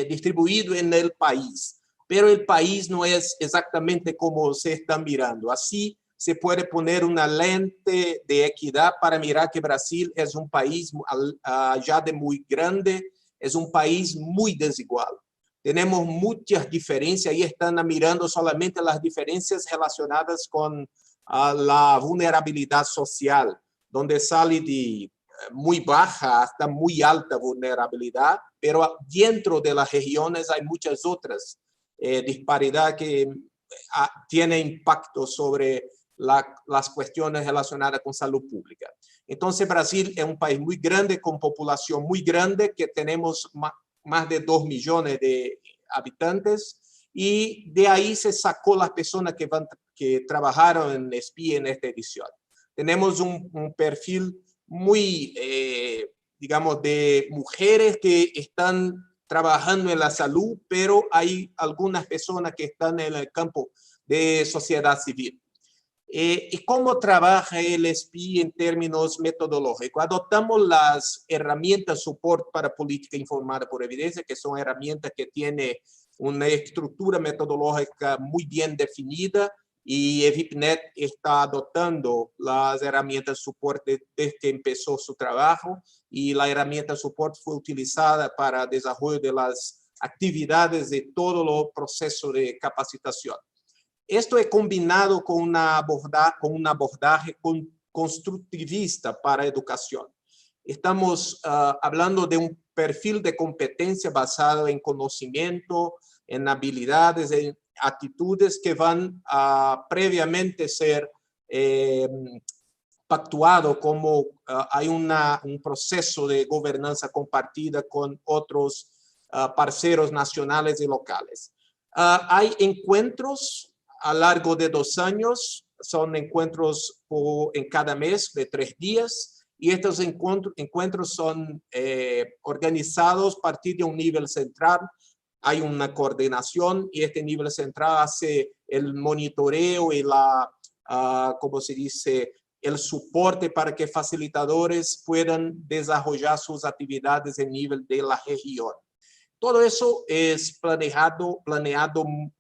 distribuido en el país. Pero el país no es exactamente como se está mirando. Así se puede poner una lente de equidad para mirar que Brasil es un país ya de muy grande, es un país muy desigual. Tenemos muchas diferencias y están mirando solamente las diferencias relacionadas con la vulnerabilidad social, donde sale de muy baja hasta muy alta vulnerabilidad, pero dentro de las regiones hay muchas otras disparidades que tienen impacto sobre las cuestiones relacionadas con salud pública. Entonces, Brasil es un país muy grande, con población muy grande, que tenemos más de 2 millones de habitantes, y de ahí se sacó las personas que trabajaron en SPI en esta edición. Tenemos un perfil muy, digamos, de mujeres que están trabajando en la salud, pero hay algunas personas que están en el campo de sociedad civil. ¿Y cómo trabaja el SPI en términos metodológicos? Adoptamos las herramientas soporte para política informada por evidencia, que son herramientas que tienen una estructura metodológica muy bien definida y Evidencia está adoptando las herramientas de soporte desde que empezó su trabajo, y la herramienta de soporte fue utilizada para el desarrollo de las actividades de todo el proceso de capacitación. Esto es combinado con un abordaje constructivista para educación. Estamos hablando de un perfil de competencia basado en conocimiento, en habilidades, en actitudes que van a previamente ser pactuado como hay un proceso de gobernanza compartida con otros parceros nacionales y locales. Hay encuentros a lo largo de 2 años, son encuentros en cada mes de 3 días, y estos encuentros son organizados a partir de un nivel central. Hay una coordinación y este nivel central hace el monitoreo y ¿cómo se dice?, el soporte para que facilitadores puedan desarrollar sus actividades en nivel de la región. Todo eso es planeado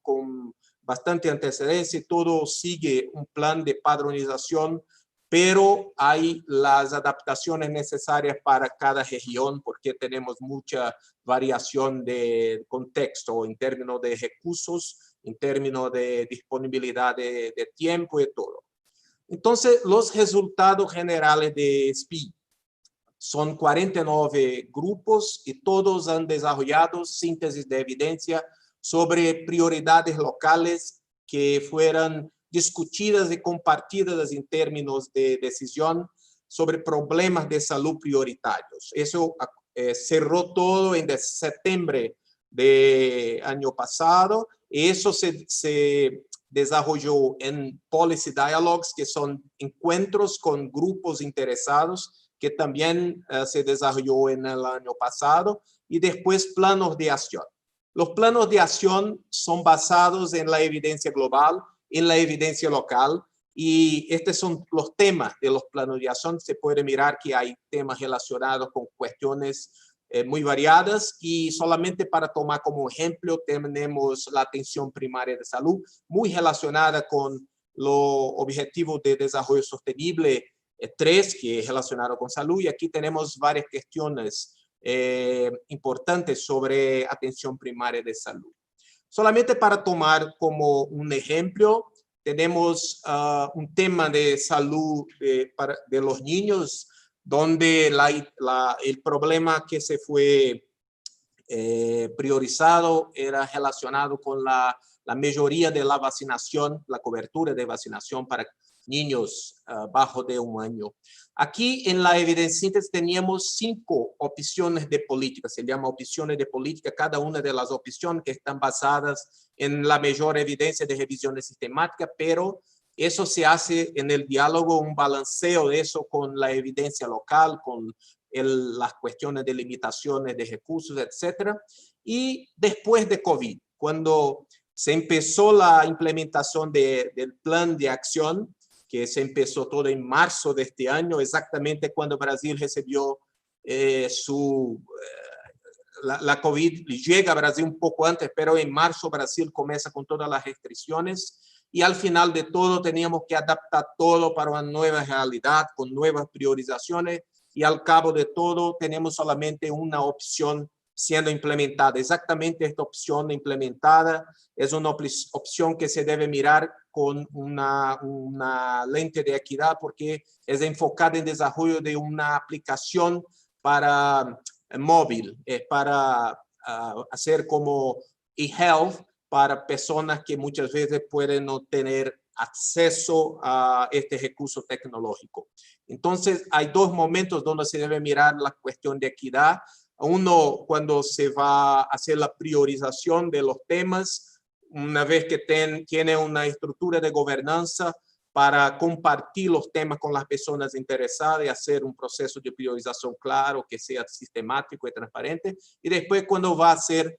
con bastante antecedencia, todo sigue un plan de padronización, pero hay las adaptaciones necesarias para cada región porque tenemos mucha variación de contexto en términos de recursos, en términos de disponibilidad de tiempo y todo. Entonces, los resultados generales de SPI son 49 grupos y todos han desarrollado síntesis de evidencia sobre prioridades locales que fueran discutidas y compartidas en términos de decisión sobre problemas de salud prioritarios. Eso cerró todo en septiembre del año pasado, y eso se desarrolló en Policy Dialogues, que son encuentros con grupos interesados, que también se desarrolló en el año pasado, y después planos de acción. Los planos de acción son basados en la evidencia global, en la evidencia local, y estos son los temas de los planos de acción. Se puede mirar que hay temas relacionados con cuestiones muy variadas, y solamente para tomar como ejemplo tenemos la atención primaria de salud, muy relacionada con los objetivos de desarrollo sostenible 3, que es relacionado con salud, y aquí tenemos varias cuestiones importantes sobre atención primaria de salud. Solamente para tomar como un ejemplo, tenemos un tema de salud de los niños, donde el problema que se fue priorizado era relacionado con la mayoría de la vacinación, la cobertura de vacinación para niños bajo de 1 año. Aquí en la evidencia síntesis teníamos 5 opciones de política, se llama opciones de política, cada una de las opciones que están basadas en la mayor evidencia de revisión sistemática, pero eso se hace en el diálogo, un balanceo de eso con la evidencia local, con las cuestiones de limitaciones de recursos, etcétera. Y después de COVID, cuando se empezó la implementación del plan de acción, que se empezó todo en marzo de este año, exactamente cuando Brasil recibió la COVID, llega a Brasil un poco antes, pero en marzo Brasil comienza con todas las restricciones, y al final de todo teníamos que adaptar todo para una nueva realidad, con nuevas priorizaciones, y al cabo de todo tenemos solamente una opción siendo implementada. Exactamente esta opción implementada es una opción que se debe mirar con una lente de equidad, porque es enfocada en desarrollo de una aplicación para móvil, para hacer como e-health para personas que muchas veces pueden no tener acceso a este recurso tecnológico. Entonces, hay 2 momentos donde se debe mirar la cuestión de equidad. Uno, cuando se va a hacer la priorización de los temas, una vez que tiene una estructura de gobernanza para compartir los temas con las personas interesadas y hacer un proceso de priorización claro, que sea sistemático y transparente. Y después, cuando va a hacer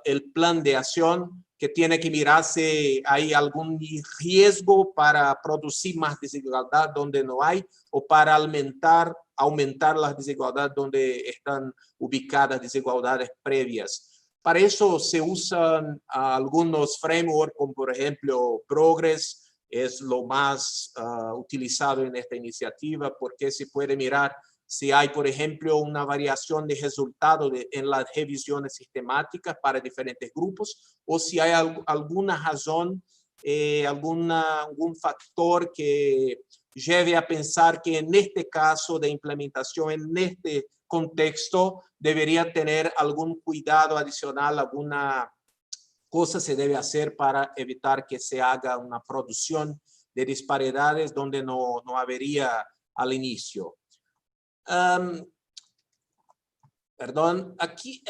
el plan de acción, que tiene que mirar si hay algún riesgo para producir más desigualdad donde no hay, o para aumentar las desigualdades donde están ubicadas desigualdades previas, Para eso se usan algunos frameworks, como por ejemplo Progress, es lo más utilizado en esta iniciativa, porque se puede mirar si hay, por ejemplo, una variación de resultado en las revisiones sistemáticas para diferentes grupos, o si hay alguna razón, algún factor que lleve a pensar que en este caso de implementación, en este contexto, debería tener algún cuidado adicional, alguna cosa se debe hacer para evitar que se haga una producción de disparidades donde no habría al inicio. Perdón, aquí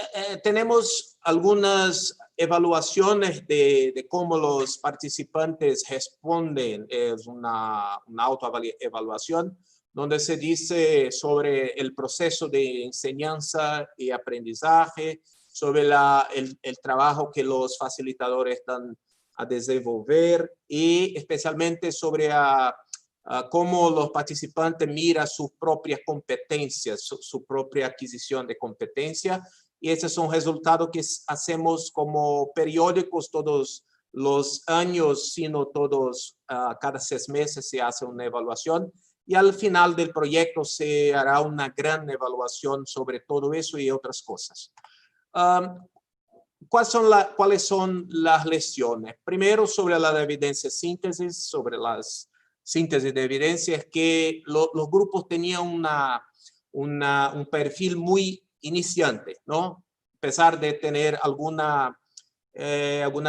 tenemos algunas evaluaciones de cómo los participantes responden. Es una autoevaluación donde se dice sobre el proceso de enseñanza y aprendizaje, sobre el trabajo que los facilitadores están a desenvolver y especialmente sobre cómo los participantes miran sus propias competencias, su propia adquisición de competencia. Y esos son resultados que hacemos como periódicos todos los años, sino todos, cada 6 meses se hace una evaluación. Y al final del proyecto se hará una gran evaluación sobre todo eso y otras cosas. ¿Cuáles son las lecciones? Primero, sobre la evidencia síntesis, sobre las síntesis de evidencia, es que los grupos tenían un perfil muy iniciante, ¿no? A pesar de tener alguna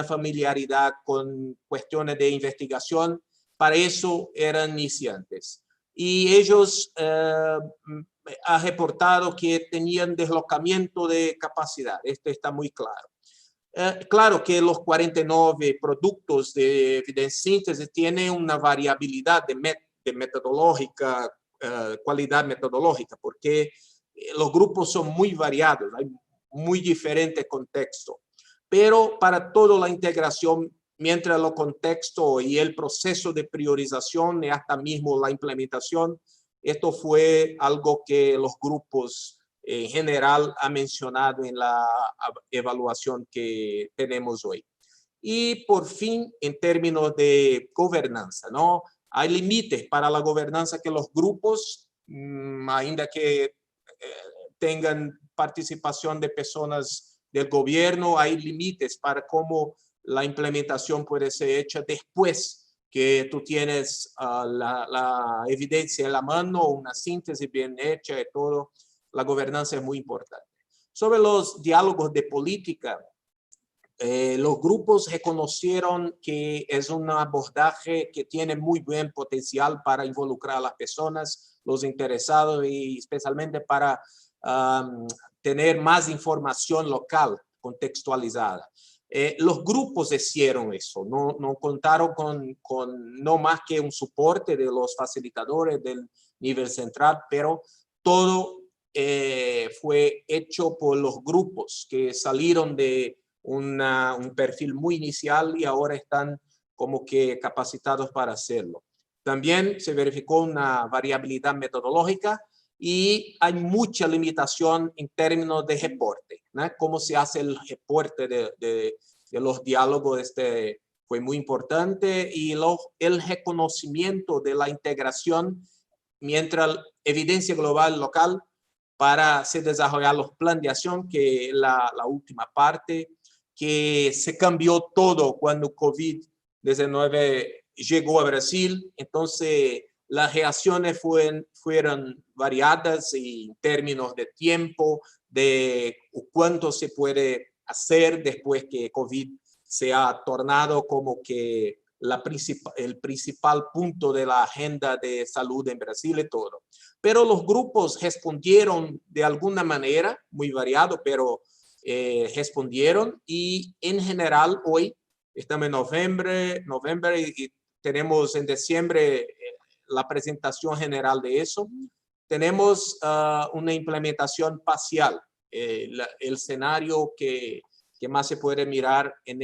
familiaridad con cuestiones de investigación, para eso eran iniciantes. Y ellos han reportado que tenían deslocamiento de capacidad. Esto está muy claro. Claro que los 49 productos de evidencia síntesis tienen una variabilidad de metodológica, cualidad metodológica, porque los grupos son muy variados, hay muy diferentes contextos. Pero para toda la integración, mientras los contextos y el proceso de priorización y hasta mismo la implementación, esto fue algo que los grupos en general ha mencionado en la evaluación que tenemos hoy. Y por fin, en términos de gobernanza, ¿no? Hay límites para la gobernanza que los grupos, ainda que tengan participación de personas del gobierno, hay límites para cómo la implementación puede ser hecha después que tú tienes la evidencia en la mano, una síntesis bien hecha de todo. La gobernanza es muy importante. Sobre los diálogos de política, los grupos reconocieron que es un abordaje que tiene muy buen potencial para involucrar a las personas, los interesados y especialmente para tener más información local contextualizada. Los grupos hicieron eso, no contaron con no más que un soporte de los facilitadores del nivel central, pero todo fue hecho por los grupos que salieron de un perfil muy inicial y ahora están como que capacitados para hacerlo. También se verificó una variabilidad metodológica y hay mucha limitación en términos de reporte, ¿no? Cómo se hace el reporte de los diálogos fue muy importante y el reconocimiento de la integración mientras evidencia global local para se desarrollar los planes de acción, que es la última parte, que se cambió todo cuando COVID-19 llegó a Brasil. Entonces, las reacciones fueron variadas en términos de tiempo, de cuánto se puede hacer después que COVID se ha tornado como que el principal punto de la agenda de salud en Brasil y todo. Pero los grupos respondieron de alguna manera, muy variado, pero respondieron y en general hoy estamos en noviembre y tenemos en diciembre la presentación general de eso. Tenemos una implementación parcial, el escenario que más se puede mirar en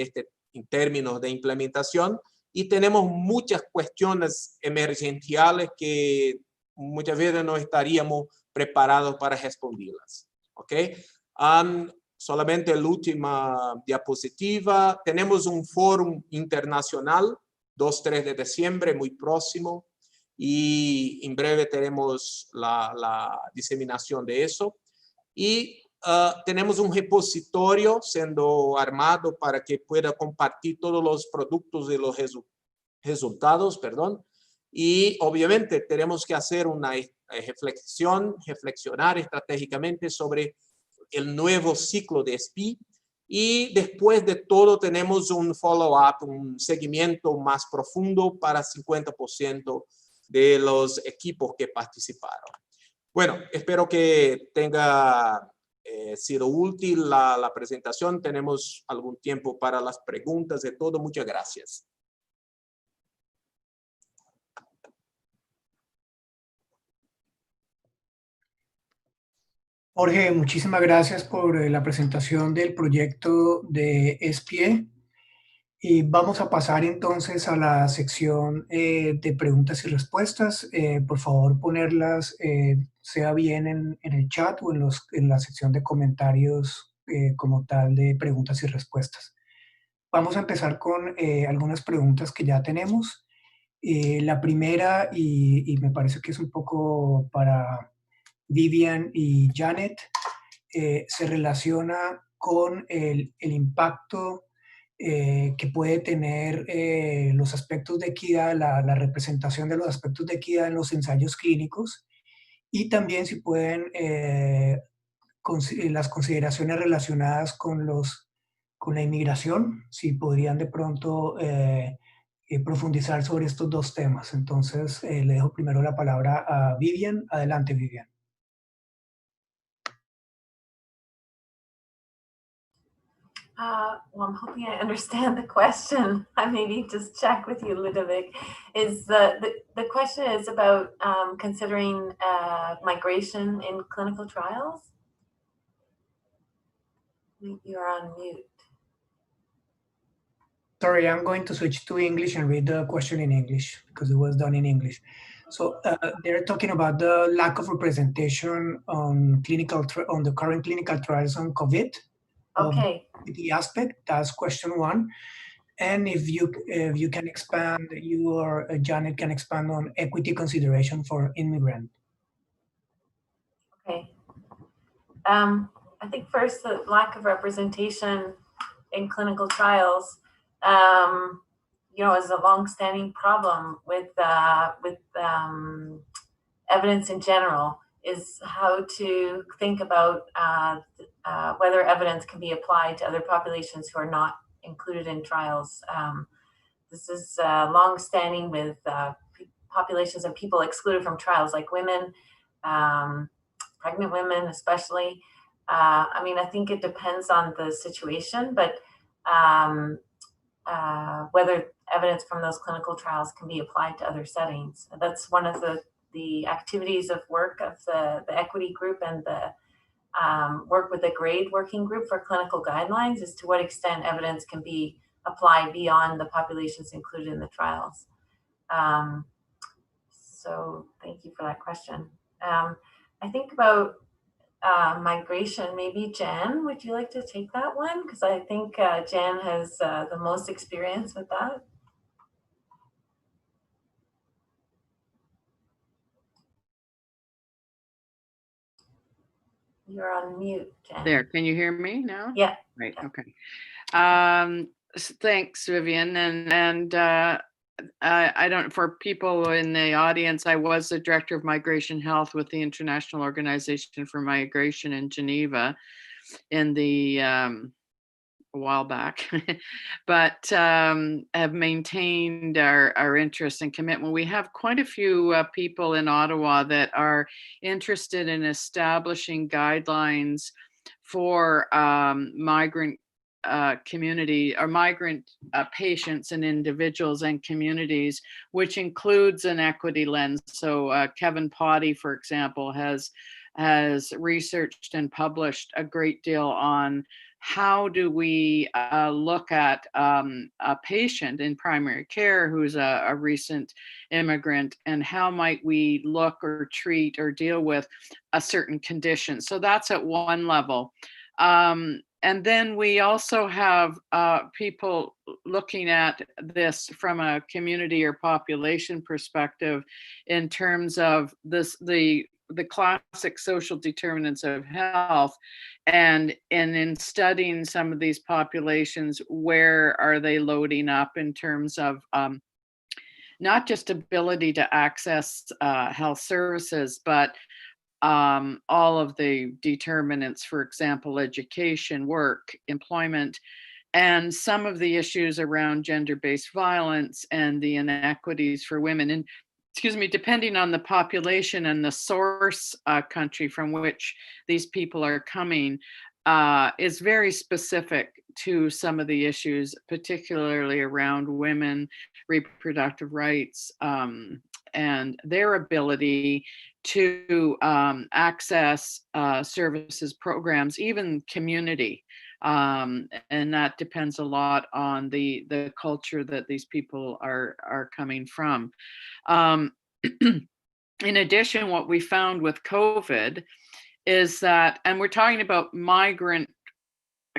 términos de implementación, y tenemos muchas cuestiones emergenciales que muchas veces no estaríamos preparados para responderlas. ¿Ok? solamente la última diapositiva. Tenemos un foro internacional, 2-3 de diciembre, muy próximo, y en breve tenemos la diseminación de eso. Y tenemos un repositorio siendo armado para que pueda compartir todos los productos y los resultados, perdón. Y obviamente tenemos que hacer una reflexionar estratégicamente sobre el nuevo ciclo de SPI. Y después de todo tenemos un follow-up, un seguimiento más profundo para 50% de los equipos que participaron. Bueno, espero que tenga sido útil la presentación. Tenemos algún tiempo para las preguntas de todo. Muchas gracias. Jorge, muchísimas gracias por la presentación del proyecto de SPIE. Y vamos a pasar entonces a la sección de preguntas y respuestas. Por favor, ponerlas, sea bien en el chat o en la sección de comentarios como tal de preguntas y respuestas. Vamos a empezar con algunas preguntas que ya tenemos. La primera, y me parece que es un poco para Vivian y Janet, se relaciona con el impacto que puede tener los aspectos de equidad, la representación de los aspectos de equidad en los ensayos clínicos, y también si pueden las consideraciones relacionadas con la inmigración, si podrían de pronto profundizar sobre estos dos temas. Entonces le dejo primero la palabra a Vivian. Adelante, Vivian. Well, I'm hoping I understand the question. I maybe just check with you, Ludovic. Is the question is about considering migration in clinical trials? You're on mute. Sorry, I'm going to switch to English and read the question in English because it was done in English. So they're talking about the lack of representation on the current clinical trials on COVID. Okay. The aspect, that's question one. And if you can expand, you or Janet can expand on equity consideration for immigrant. Okay. I think first, the lack of representation in clinical trials, is a long-standing problem with evidence in general, is how to think about whether evidence can be applied to other populations who are not included in trials. This is long-standing with populations of people excluded from trials, like women, pregnant women especially. I think it depends on the situation, but whether evidence from those clinical trials can be applied to other settings. That's one of the activities of work of the equity group and the work with the GRADE working group for clinical guidelines, is to what extent evidence can be applied beyond the populations included in the trials. So thank you for that question. I think about migration, maybe Jan, would you like to take that one? Because I think Jan has the most experience with that. You're on mute, Jan. There, can you hear me now? Yeah. Right, okay. Thanks, Vivian. And I don't, for people in the audience, I was the director of migration health with the International Organization for Migration in Geneva in the a while back, but have maintained our interest and commitment. We have quite a few people in Ottawa that are interested in establishing guidelines for migrant community or migrant patients and individuals and communities, which includes an equity lens. So Kevin Potty, for example, has researched and published a great deal on how do we look at a patient in primary care who's a recent immigrant, and how might we look or treat or deal with a certain condition. So that's at one level. then we also have people looking at this from a community or population perspective in terms of the classic social determinants of health, and in studying some of these populations, where are they loading up in terms of not just ability to access health services, but all of the determinants, for example, education, work, employment, and some of the issues around gender-based violence and the inequities for women. And excuse me, depending on the population and the source country from which these people are coming, is very specific to some of the issues, particularly around women, reproductive rights, and their ability to access services, programs, even community. And that depends a lot on the culture that these people are coming from. In addition, what we found with COVID is that, and we're talking about migrant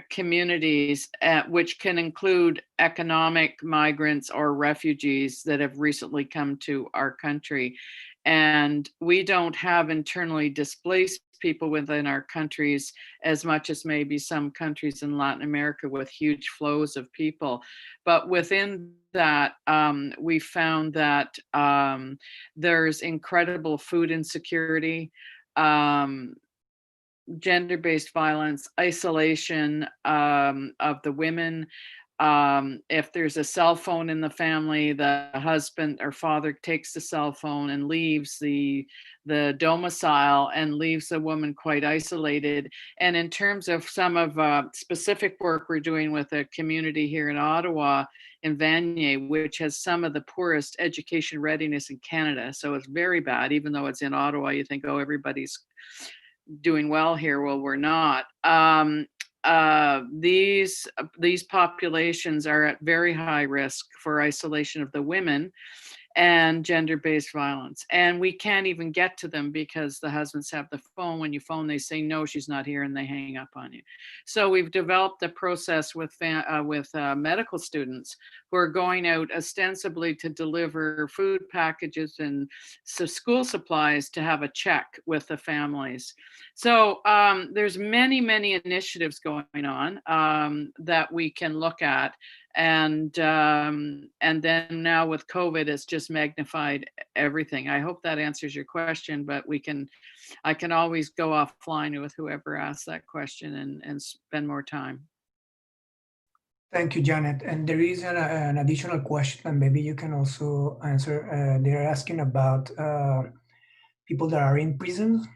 communities, which can include economic migrants or refugees that have recently come to our country. And we don't have internally displaced people within our countries as much as maybe some countries in Latin America with huge flows of people. But within that, we found that there's incredible food insecurity, gender-based violence, isolation of the women. If there's a cell phone in the family, the husband or father takes the cell phone and leaves the domicile and leaves the woman quite isolated. And in terms of some of specific work we're doing with a community here in Ottawa, in Vanier, which has some of the poorest education readiness in Canada. So it's very bad, even though it's in Ottawa, you think, oh, everybody's doing well here. Well, we're not. These populations are at very high risk for isolation of the women and gender-based violence. And we can't even get to them because the husbands have the phone. When you phone, they say, no, she's not here, and they hang up on you. So we've developed a process with medical students who are going out ostensibly to deliver food packages and school supplies to have a check with the families. So there's many, many initiatives going on that we can look at. And then now with COVID, it's just magnified everything. I hope that answers your question, but I can always go offline with whoever asks that question and spend more time. Thank you, Janet. And there is an additional question, and maybe you can also answer. They're asking about people that are in prison.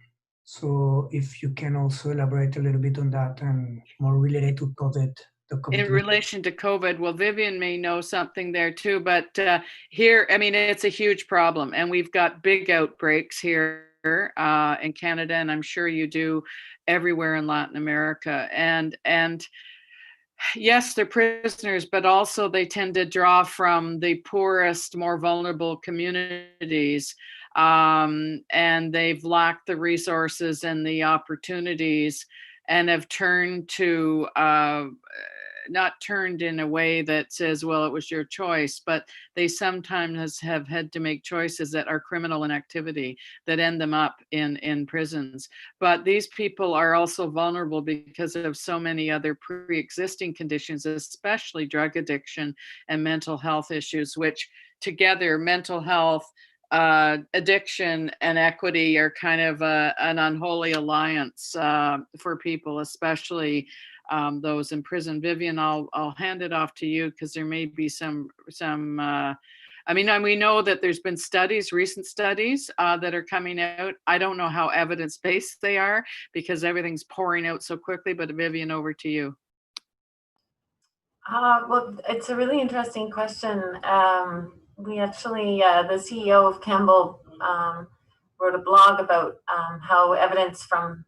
So if you can also elaborate a little bit on that and more related to COVID. In relation to COVID, well, Vivian may know something there too, but here, I mean, it's a huge problem, and we've got big outbreaks here in Canada, and I'm sure you do everywhere in Latin America. And yes, they're prisoners, but also they tend to draw from the poorest, more vulnerable communities, and they've lacked the resources and the opportunities, and have turned to not turned in a way that says, well, it was your choice, but they sometimes have had to make choices that are criminal in activity that end them up in prisons. But these people are also vulnerable because of so many other pre-existing conditions, especially drug addiction and mental health issues, which together, mental health, addiction and equity are kind of an unholy alliance for people, especially those in prison. Vivian, I'll hand it off to you because there may be some I mean, we know that there's been studies, recent studies that are coming out. I don't know how evidence-based they are because everything's pouring out so quickly, but Vivian, over to you. Well, it's a really interesting question. We actually, the CEO of Campbell wrote a blog about how evidence from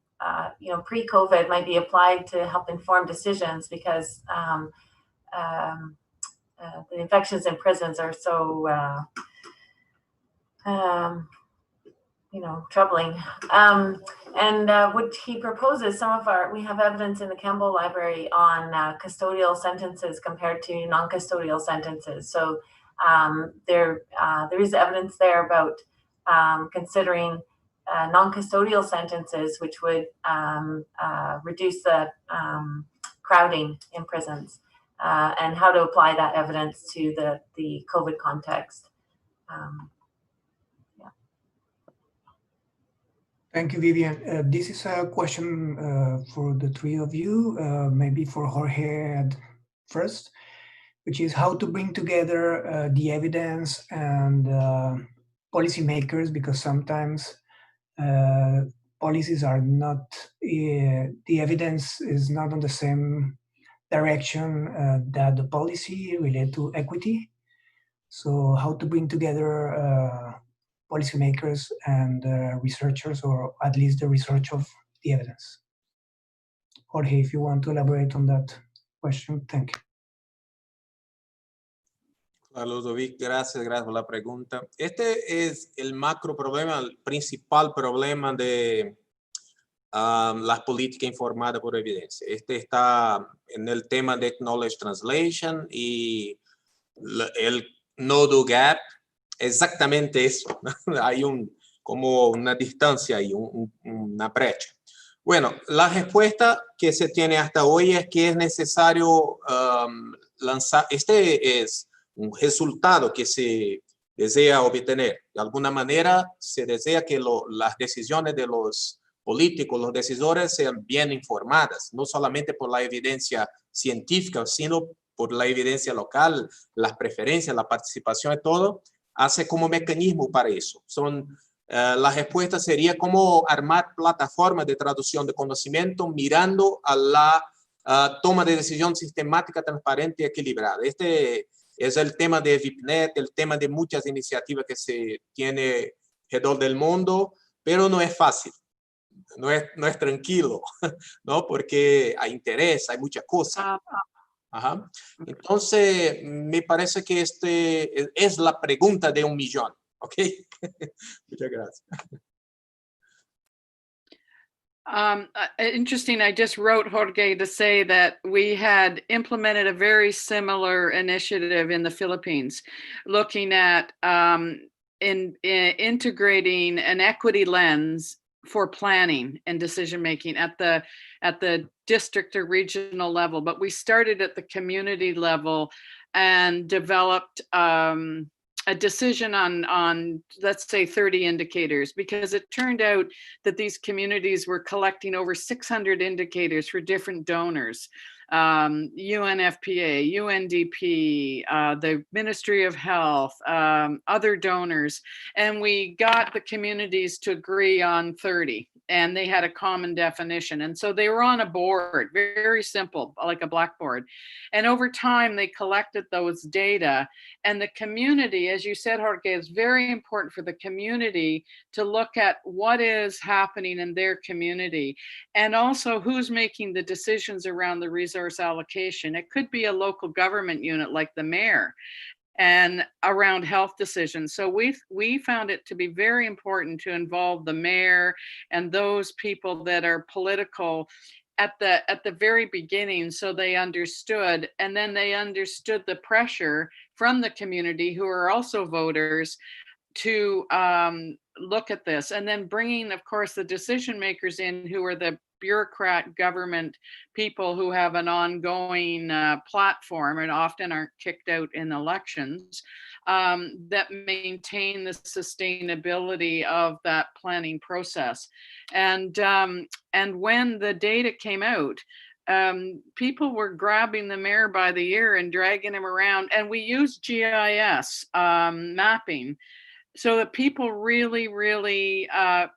pre-COVID might be applied to help inform decisions because the infections in prisons are so troubling. What he proposes, we have evidence in the Campbell Library on custodial sentences compared to non-custodial sentences. So there is evidence there about considering non-custodial sentences, which would reduce the crowding in prisons, and how to apply that evidence to the COVID context. Thank you, Vivian. This is a question for the three of you, maybe for Jorge at first, which is how to bring together the evidence and policymakers, because sometimes policies are not, the evidence is not on the same direction that the policy related to equity. So how to bring together policymakers and researchers, or at least the research of the evidence. Jorge, if you want to elaborate on that question, thank you. Ludovic, gracias por la pregunta. Este es el macro problema, el principal problema de las políticas informadas por evidencia. Este está en el tema de Knowledge Translation y el no-do gap. Exactamente eso. Hay como una distancia ahí, una brecha. Bueno, la respuesta que se tiene hasta hoy es que es necesario lanzar, este es un resultado que se desea obtener. De alguna manera se desea que las decisiones de los políticos, los decisores sean bien informadas, no solamente por la evidencia científica, sino por la evidencia local, las preferencias, la participación y todo, hace como mecanismo para eso. La respuesta sería cómo armar plataformas de traducción de conocimiento mirando a la toma de decisión sistemática, transparente y equilibrada. Este es el tema de VIPNet, el tema de muchas iniciativas que se tiene alrededor del mundo, pero no es fácil, no es tranquilo, ¿no? Porque hay interés, hay muchas cosas. Ajá. Entonces, me parece que es la pregunta de 1 millón, ¿ok? Muchas gracias. Interesting. I just wrote Jorge to say that we had implemented a very similar initiative in the Philippines, looking at integrating an equity lens for planning and decision making at the district or regional level. But we started at the community level and developed a decision on, let's say, 30 indicators, because it turned out that these communities were collecting over 600 indicators for different donors. UNFPA, UNDP, the Ministry of Health, other donors, and we got the communities to agree on 30, and they had a common definition. And so they were on a board, very simple, like a blackboard. And over time, they collected those data, and the community, as you said, Jorge, is very important for the community to look at what is happening in their community, and also who's making the decisions around the resource allocation. It could be a local government unit like the mayor, and around health decisions. So we found it to be very important to involve the mayor and those people that are political at the very beginning, so they understood, and then they understood the pressure from the community, who are also voters, to look at this, and then bringing, of course, the decision makers in, who are the bureaucrat government people who have an ongoing platform and often aren't kicked out in elections, that maintain the sustainability of that planning process. And when the data came out, people were grabbing the mayor by the ear and dragging him around, and we used GIS mapping, so that people really, really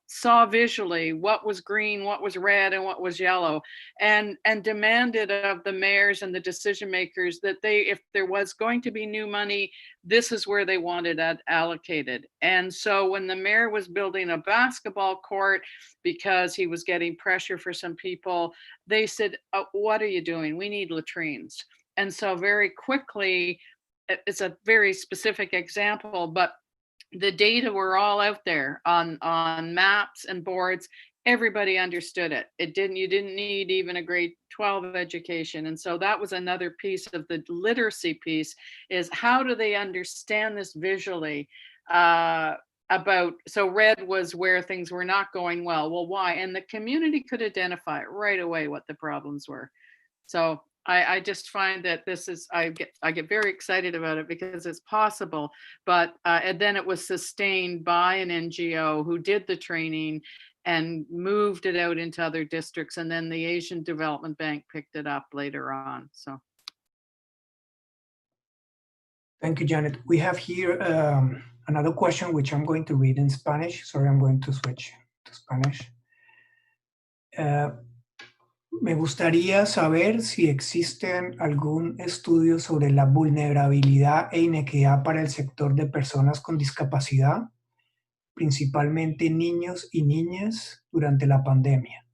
saw visually what was green, what was red, and what was yellow, and demanded of the mayors and the decision makers that if there was going to be new money, this is where they wanted it allocated. And so when the mayor was building a basketball court because he was getting pressure for some people, they said, oh, what are you doing? We need latrines. And so very quickly, it's a very specific example, but the data were all out there on maps and boards. Everybody understood it. You didn't need even a grade 12 education. And so that was another piece of the literacy piece, is how do they understand this visually? So red was where things were not going well. Well, why? And the community could identify right away what the problems were. So I just find that this is, I get very excited about it because it's possible, but and then it was sustained by an NGO who did the training and moved it out into other districts, and then the Asian Development Bank picked it up later on. So thank you, Janet. We have here another question which I'm going to read in Spanish. Sorry, I'm going to switch to Spanish. Me gustaría saber si existen algún estudio sobre la vulnerabilidad e inequidad para el sector de personas con discapacidad, principalmente niños y niñas, durante la pandemia,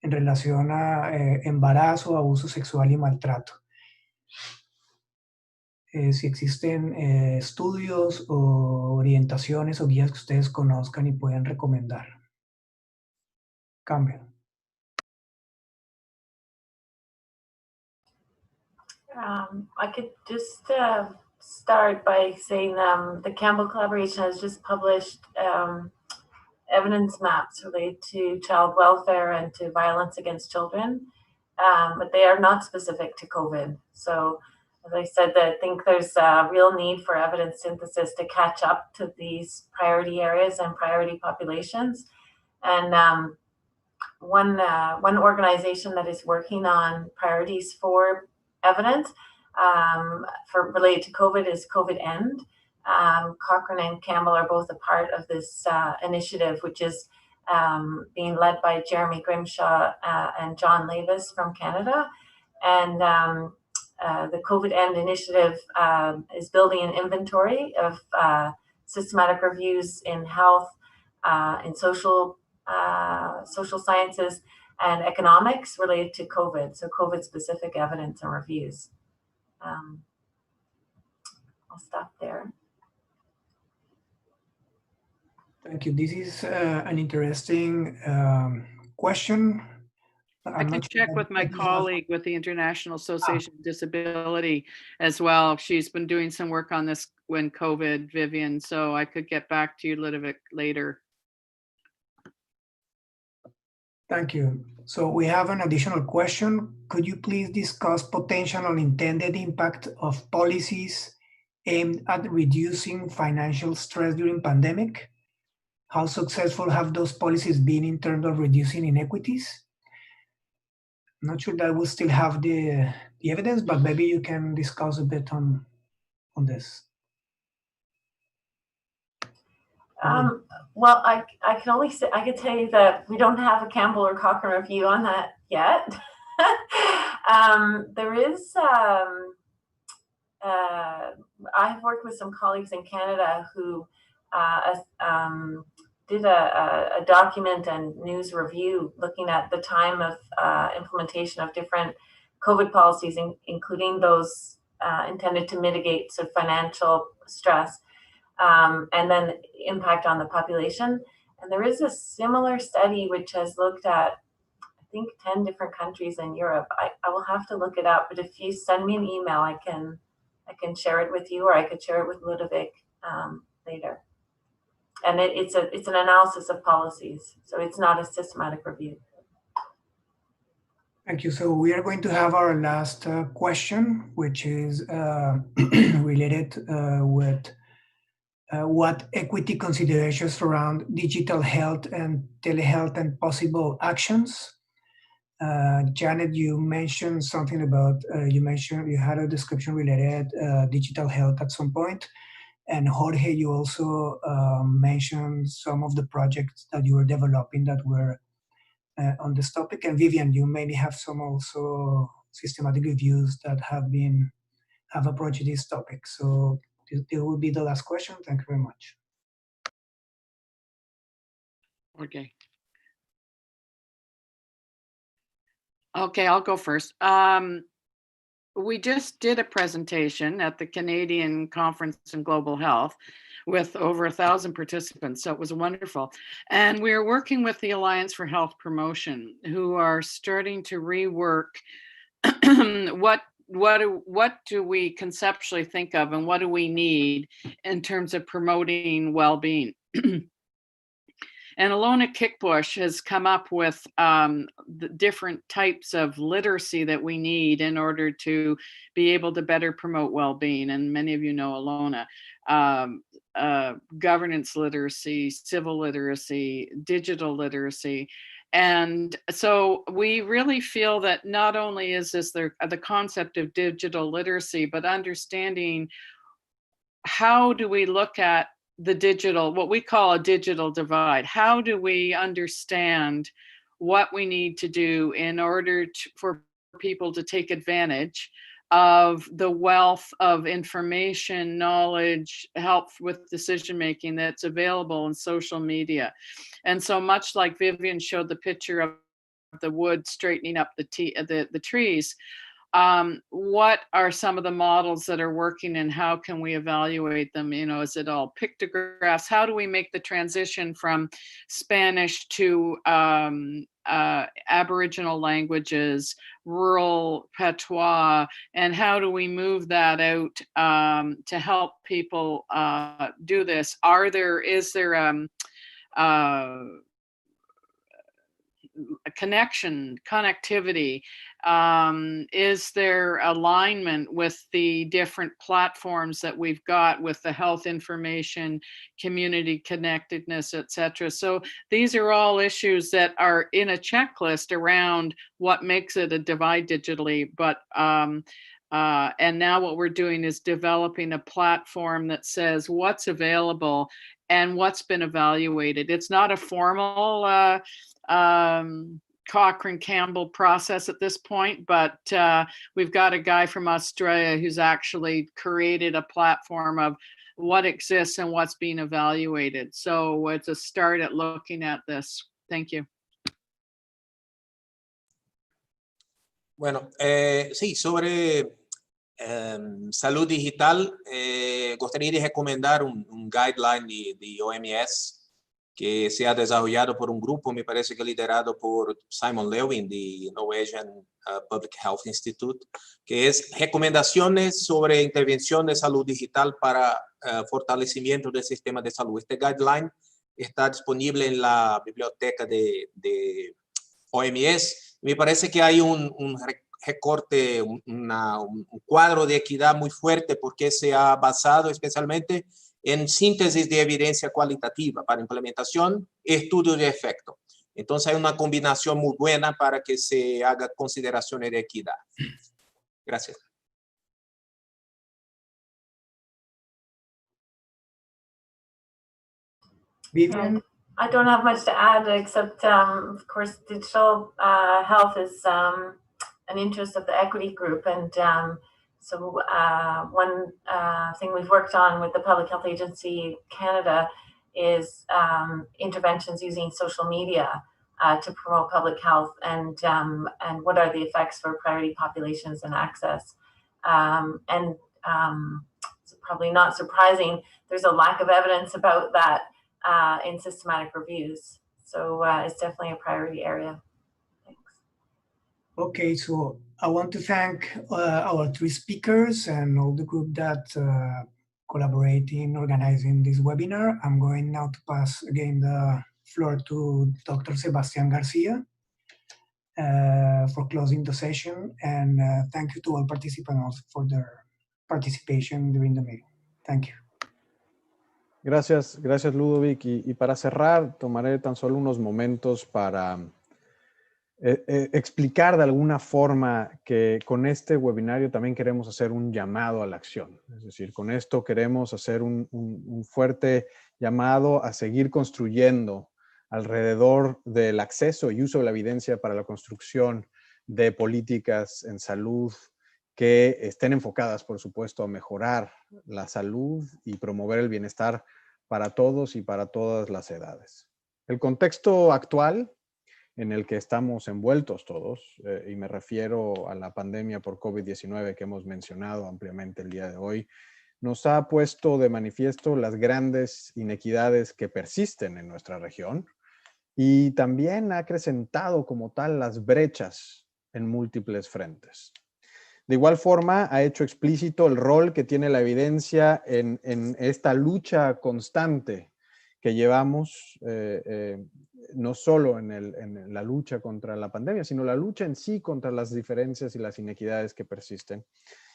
en relación a embarazo, abuso sexual y maltrato. Si existen estudios o orientaciones o guías que ustedes conozcan y pueden recomendar. Cambio. I could just start by saying the Campbell collaboration has just published evidence maps related to child welfare and to violence against children, but they are not specific to COVID. So as I said, I think there's a real need for evidence synthesis to catch up to these priority areas and priority populations. And one organization that is working on priorities for evidence for related to COVID is COVID End. Cochrane and Campbell are both a part of this initiative, which is being led by Jeremy Grimshaw and John Lavis from Canada. And the COVID End initiative is building an inventory of systematic reviews in health, in social sciences, and economics related to COVID, so COVID-specific evidence and reviews. I'll stop there. Thank you. This is an interesting question. I can check with my colleague with the International Association of Disability as well. She's been doing some work on this when COVID, Vivian, so I could get back to you a little bit later. Thank you. So we have an additional question. Could you please discuss potential unintended impact of policies aimed at reducing financial stress during pandemic? How successful have those policies been in terms of reducing inequities? I'm not sure that we still have the evidence, but maybe you can discuss a bit on this. Well, I can only say, I can tell you that we don't have a Campbell or Cochrane review on that yet. There is, I've worked with some colleagues in Canada who did a document and news review looking at the time of implementation of different COVID policies, including those intended to mitigate sort of financial stress. And then impact on the population. And there is a similar study which has looked at, I think, 10 different countries in Europe. I will have to look it up, but if you send me an email, I can share it with you, or I could share it with Ludovic later. And it's an analysis of policies, so it's not a systematic review. Thank you. So we are going to have our last question, which is related with what equity considerations around digital health and telehealth and possible actions. Janet, you mentioned something about, you had a description related digital health at some point. And Jorge, you also mentioned some of the projects that you were developing that were on this topic. And Vivian, you maybe have some also systematic reviews that have approached this topic. So this will be the last question. Thank you very much. Okay. Okay, I'll go first. we just did a presentation at the Canadian Conference in Global Health with over 1,000 participants. So it was wonderful. And we're working with the Alliance for Health Promotion, who are starting to rework what do we conceptually think of and what do we need in terms of promoting well-being. And Alona Kickbush has come up with the different types of literacy that we need in order to be able to better promote well-being. And many of you know Alona. Governance literacy, civil literacy, digital literacy. And so we really feel that not only is this the concept of digital literacy, but understanding how do we look at the digital, what we call a digital divide. How do we understand what we need to do in order for people to take advantage of the wealth of information, knowledge, help with decision-making that's available in social media. And so much like Vivian showed the picture of the wood straightening up the trees, what are some of the models that are working and how can we evaluate them? You know, is it all pictographs? How do we make the transition from Spanish to Aboriginal languages, rural patois, and how do we move that out to help people do this? Is there a connectivity? Is there alignment with the different platforms that we've got with the health information, community connectedness, etc.? So these are all issues that are in a checklist around what makes it a divide digitally. But and now what we're doing is developing a platform that says what's available and what's been evaluated. It's not a formal Cochrane Campbell process at this point, but we've got a guy from Australia who's actually created a platform of what exists and what's being evaluated. So it's a start at looking at this. Thank you. Bueno, sí, sobre salud digital, gostaria de recomendar un guideline de OMS que se ha desarrollado por un grupo, me parece que liderado por Simon Lewin, de Norwegian Public Health Institute, que es recomendaciones sobre intervención de salud digital para fortalecimiento del sistema de salud. Este guideline está disponible en la biblioteca de OMS. Me parece que hay un recorte, un cuadro de equidad muy fuerte porque se ha basado especialmente en síntesis de evidencia cualitativa para implementación y estudio de efecto. Entonces hay una combinación muy buena para que se haga consideraciones de equidad. Gracias. Vivian? I don't have much to add except, of course, digital health is an interest of the equity group. And so one thing we've worked on with the Public Health Agency Canada is interventions using social media to promote public health and what are the effects for priority populations and access. And it's probably not surprising, there's a lack of evidence about that in systematic reviews. So it's definitely a priority area. Thanks. Okay, so I want to thank our three speakers and all the group that collaborate in organizing this webinar. I'm going now to pass again the floor to Dr. Sebastian Garcia for closing the session. And thank you to all participants for their participation during the meeting. Thank you. Gracias, gracias Ludovic. Y para cerrar, tomaré tan solo unos momentos para explicar de alguna forma que con este webinario también queremos hacer un llamado a la acción. Es decir, con esto queremos hacer un fuerte llamado a seguir construyendo alrededor del acceso y uso de la evidencia para la construcción de políticas en salud que estén enfocadas, por supuesto, a mejorar la salud y promover el bienestar para todos y para todas las edades. El contexto actual en el que estamos envueltos todos, y me refiero a la pandemia por COVID-19 que hemos mencionado ampliamente el día de hoy, nos ha puesto de manifiesto las grandes inequidades que persisten en nuestra región y también ha acrecentado como tal las brechas en múltiples frentes. De igual forma, ha hecho explícito el rol que tiene la evidencia en esta lucha constante que llevamos, no solo en la lucha contra la pandemia, sino la lucha en sí contra las diferencias y las inequidades que persisten.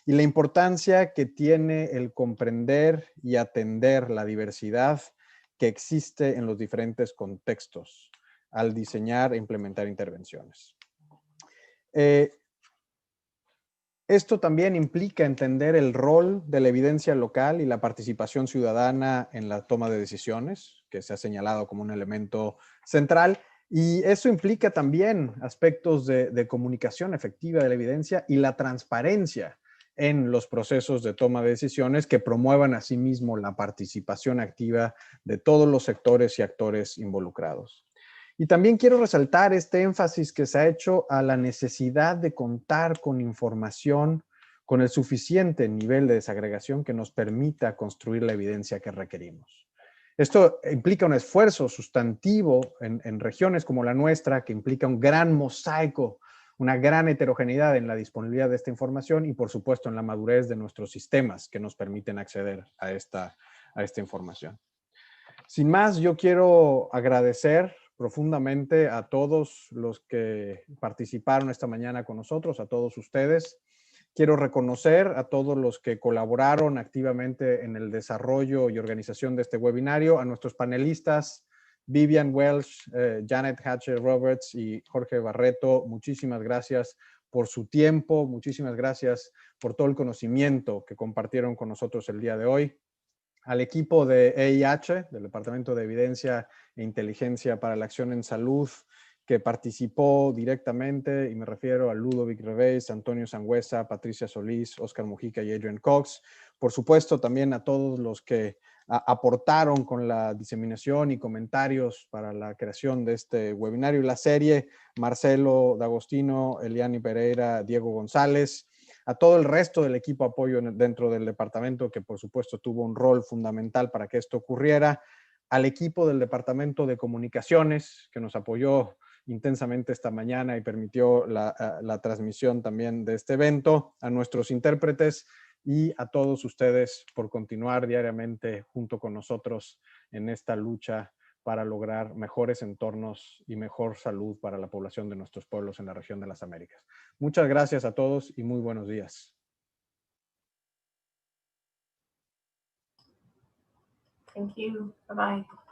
Y la importancia que tiene el comprender y atender la diversidad que existe en los diferentes contextos al diseñar e implementar intervenciones. Esto también implica entender el rol de la evidencia local y la participación ciudadana en la toma de decisiones, que se ha señalado como un elemento central, y eso implica también aspectos de comunicación efectiva de la evidencia y la transparencia en los procesos de toma de decisiones que promuevan asimismo la participación activa de todos los sectores y actores involucrados. Y también quiero resaltar este énfasis que se ha hecho a la necesidad de contar con información con el suficiente nivel de desagregación que nos permita construir la evidencia que requerimos. Esto implica un esfuerzo sustantivo en regiones como la nuestra, que implica un gran mosaico, una gran heterogeneidad en la disponibilidad de esta información y, por supuesto, en la madurez de nuestros sistemas que nos permiten acceder a esta información. Sin más, yo quiero agradecer profundamente a todos los que participaron esta mañana con nosotros, a todos ustedes. Quiero reconocer a todos los que colaboraron activamente en el desarrollo y organización de este webinario, a nuestros panelistas, Vivian Welch, Janet Hatcher-Roberts y Jorge Barreto. Muchísimas gracias por su tiempo, muchísimas gracias por todo el conocimiento que compartieron con nosotros el día de hoy. Al equipo de EIH, del Departamento de Evidencia e Inteligencia para la Acción en Salud, que participó directamente, y me refiero a Ludovic Revés, Antonio Sangüesa, Patricia Solís, Oscar Mujica y Adrian Cox. Por supuesto, también a todos los que aportaron con la diseminación y comentarios para la creación de este webinario y la serie, Marcelo D'Agostino, Eliani Pereira, Diego González, a todo el resto del equipo apoyo dentro del departamento, que por supuesto tuvo un rol fundamental para que esto ocurriera, al equipo del Departamento de Comunicaciones, que nos apoyó intensamente esta mañana y permitió la transmisión también de este evento, a nuestros intérpretes y a todos ustedes por continuar diariamente junto con nosotros en esta lucha para lograr mejores entornos y mejor salud para la población de nuestros pueblos en la región de las Américas. Muchas gracias a todos y muy buenos días. Thank you. Bye-bye.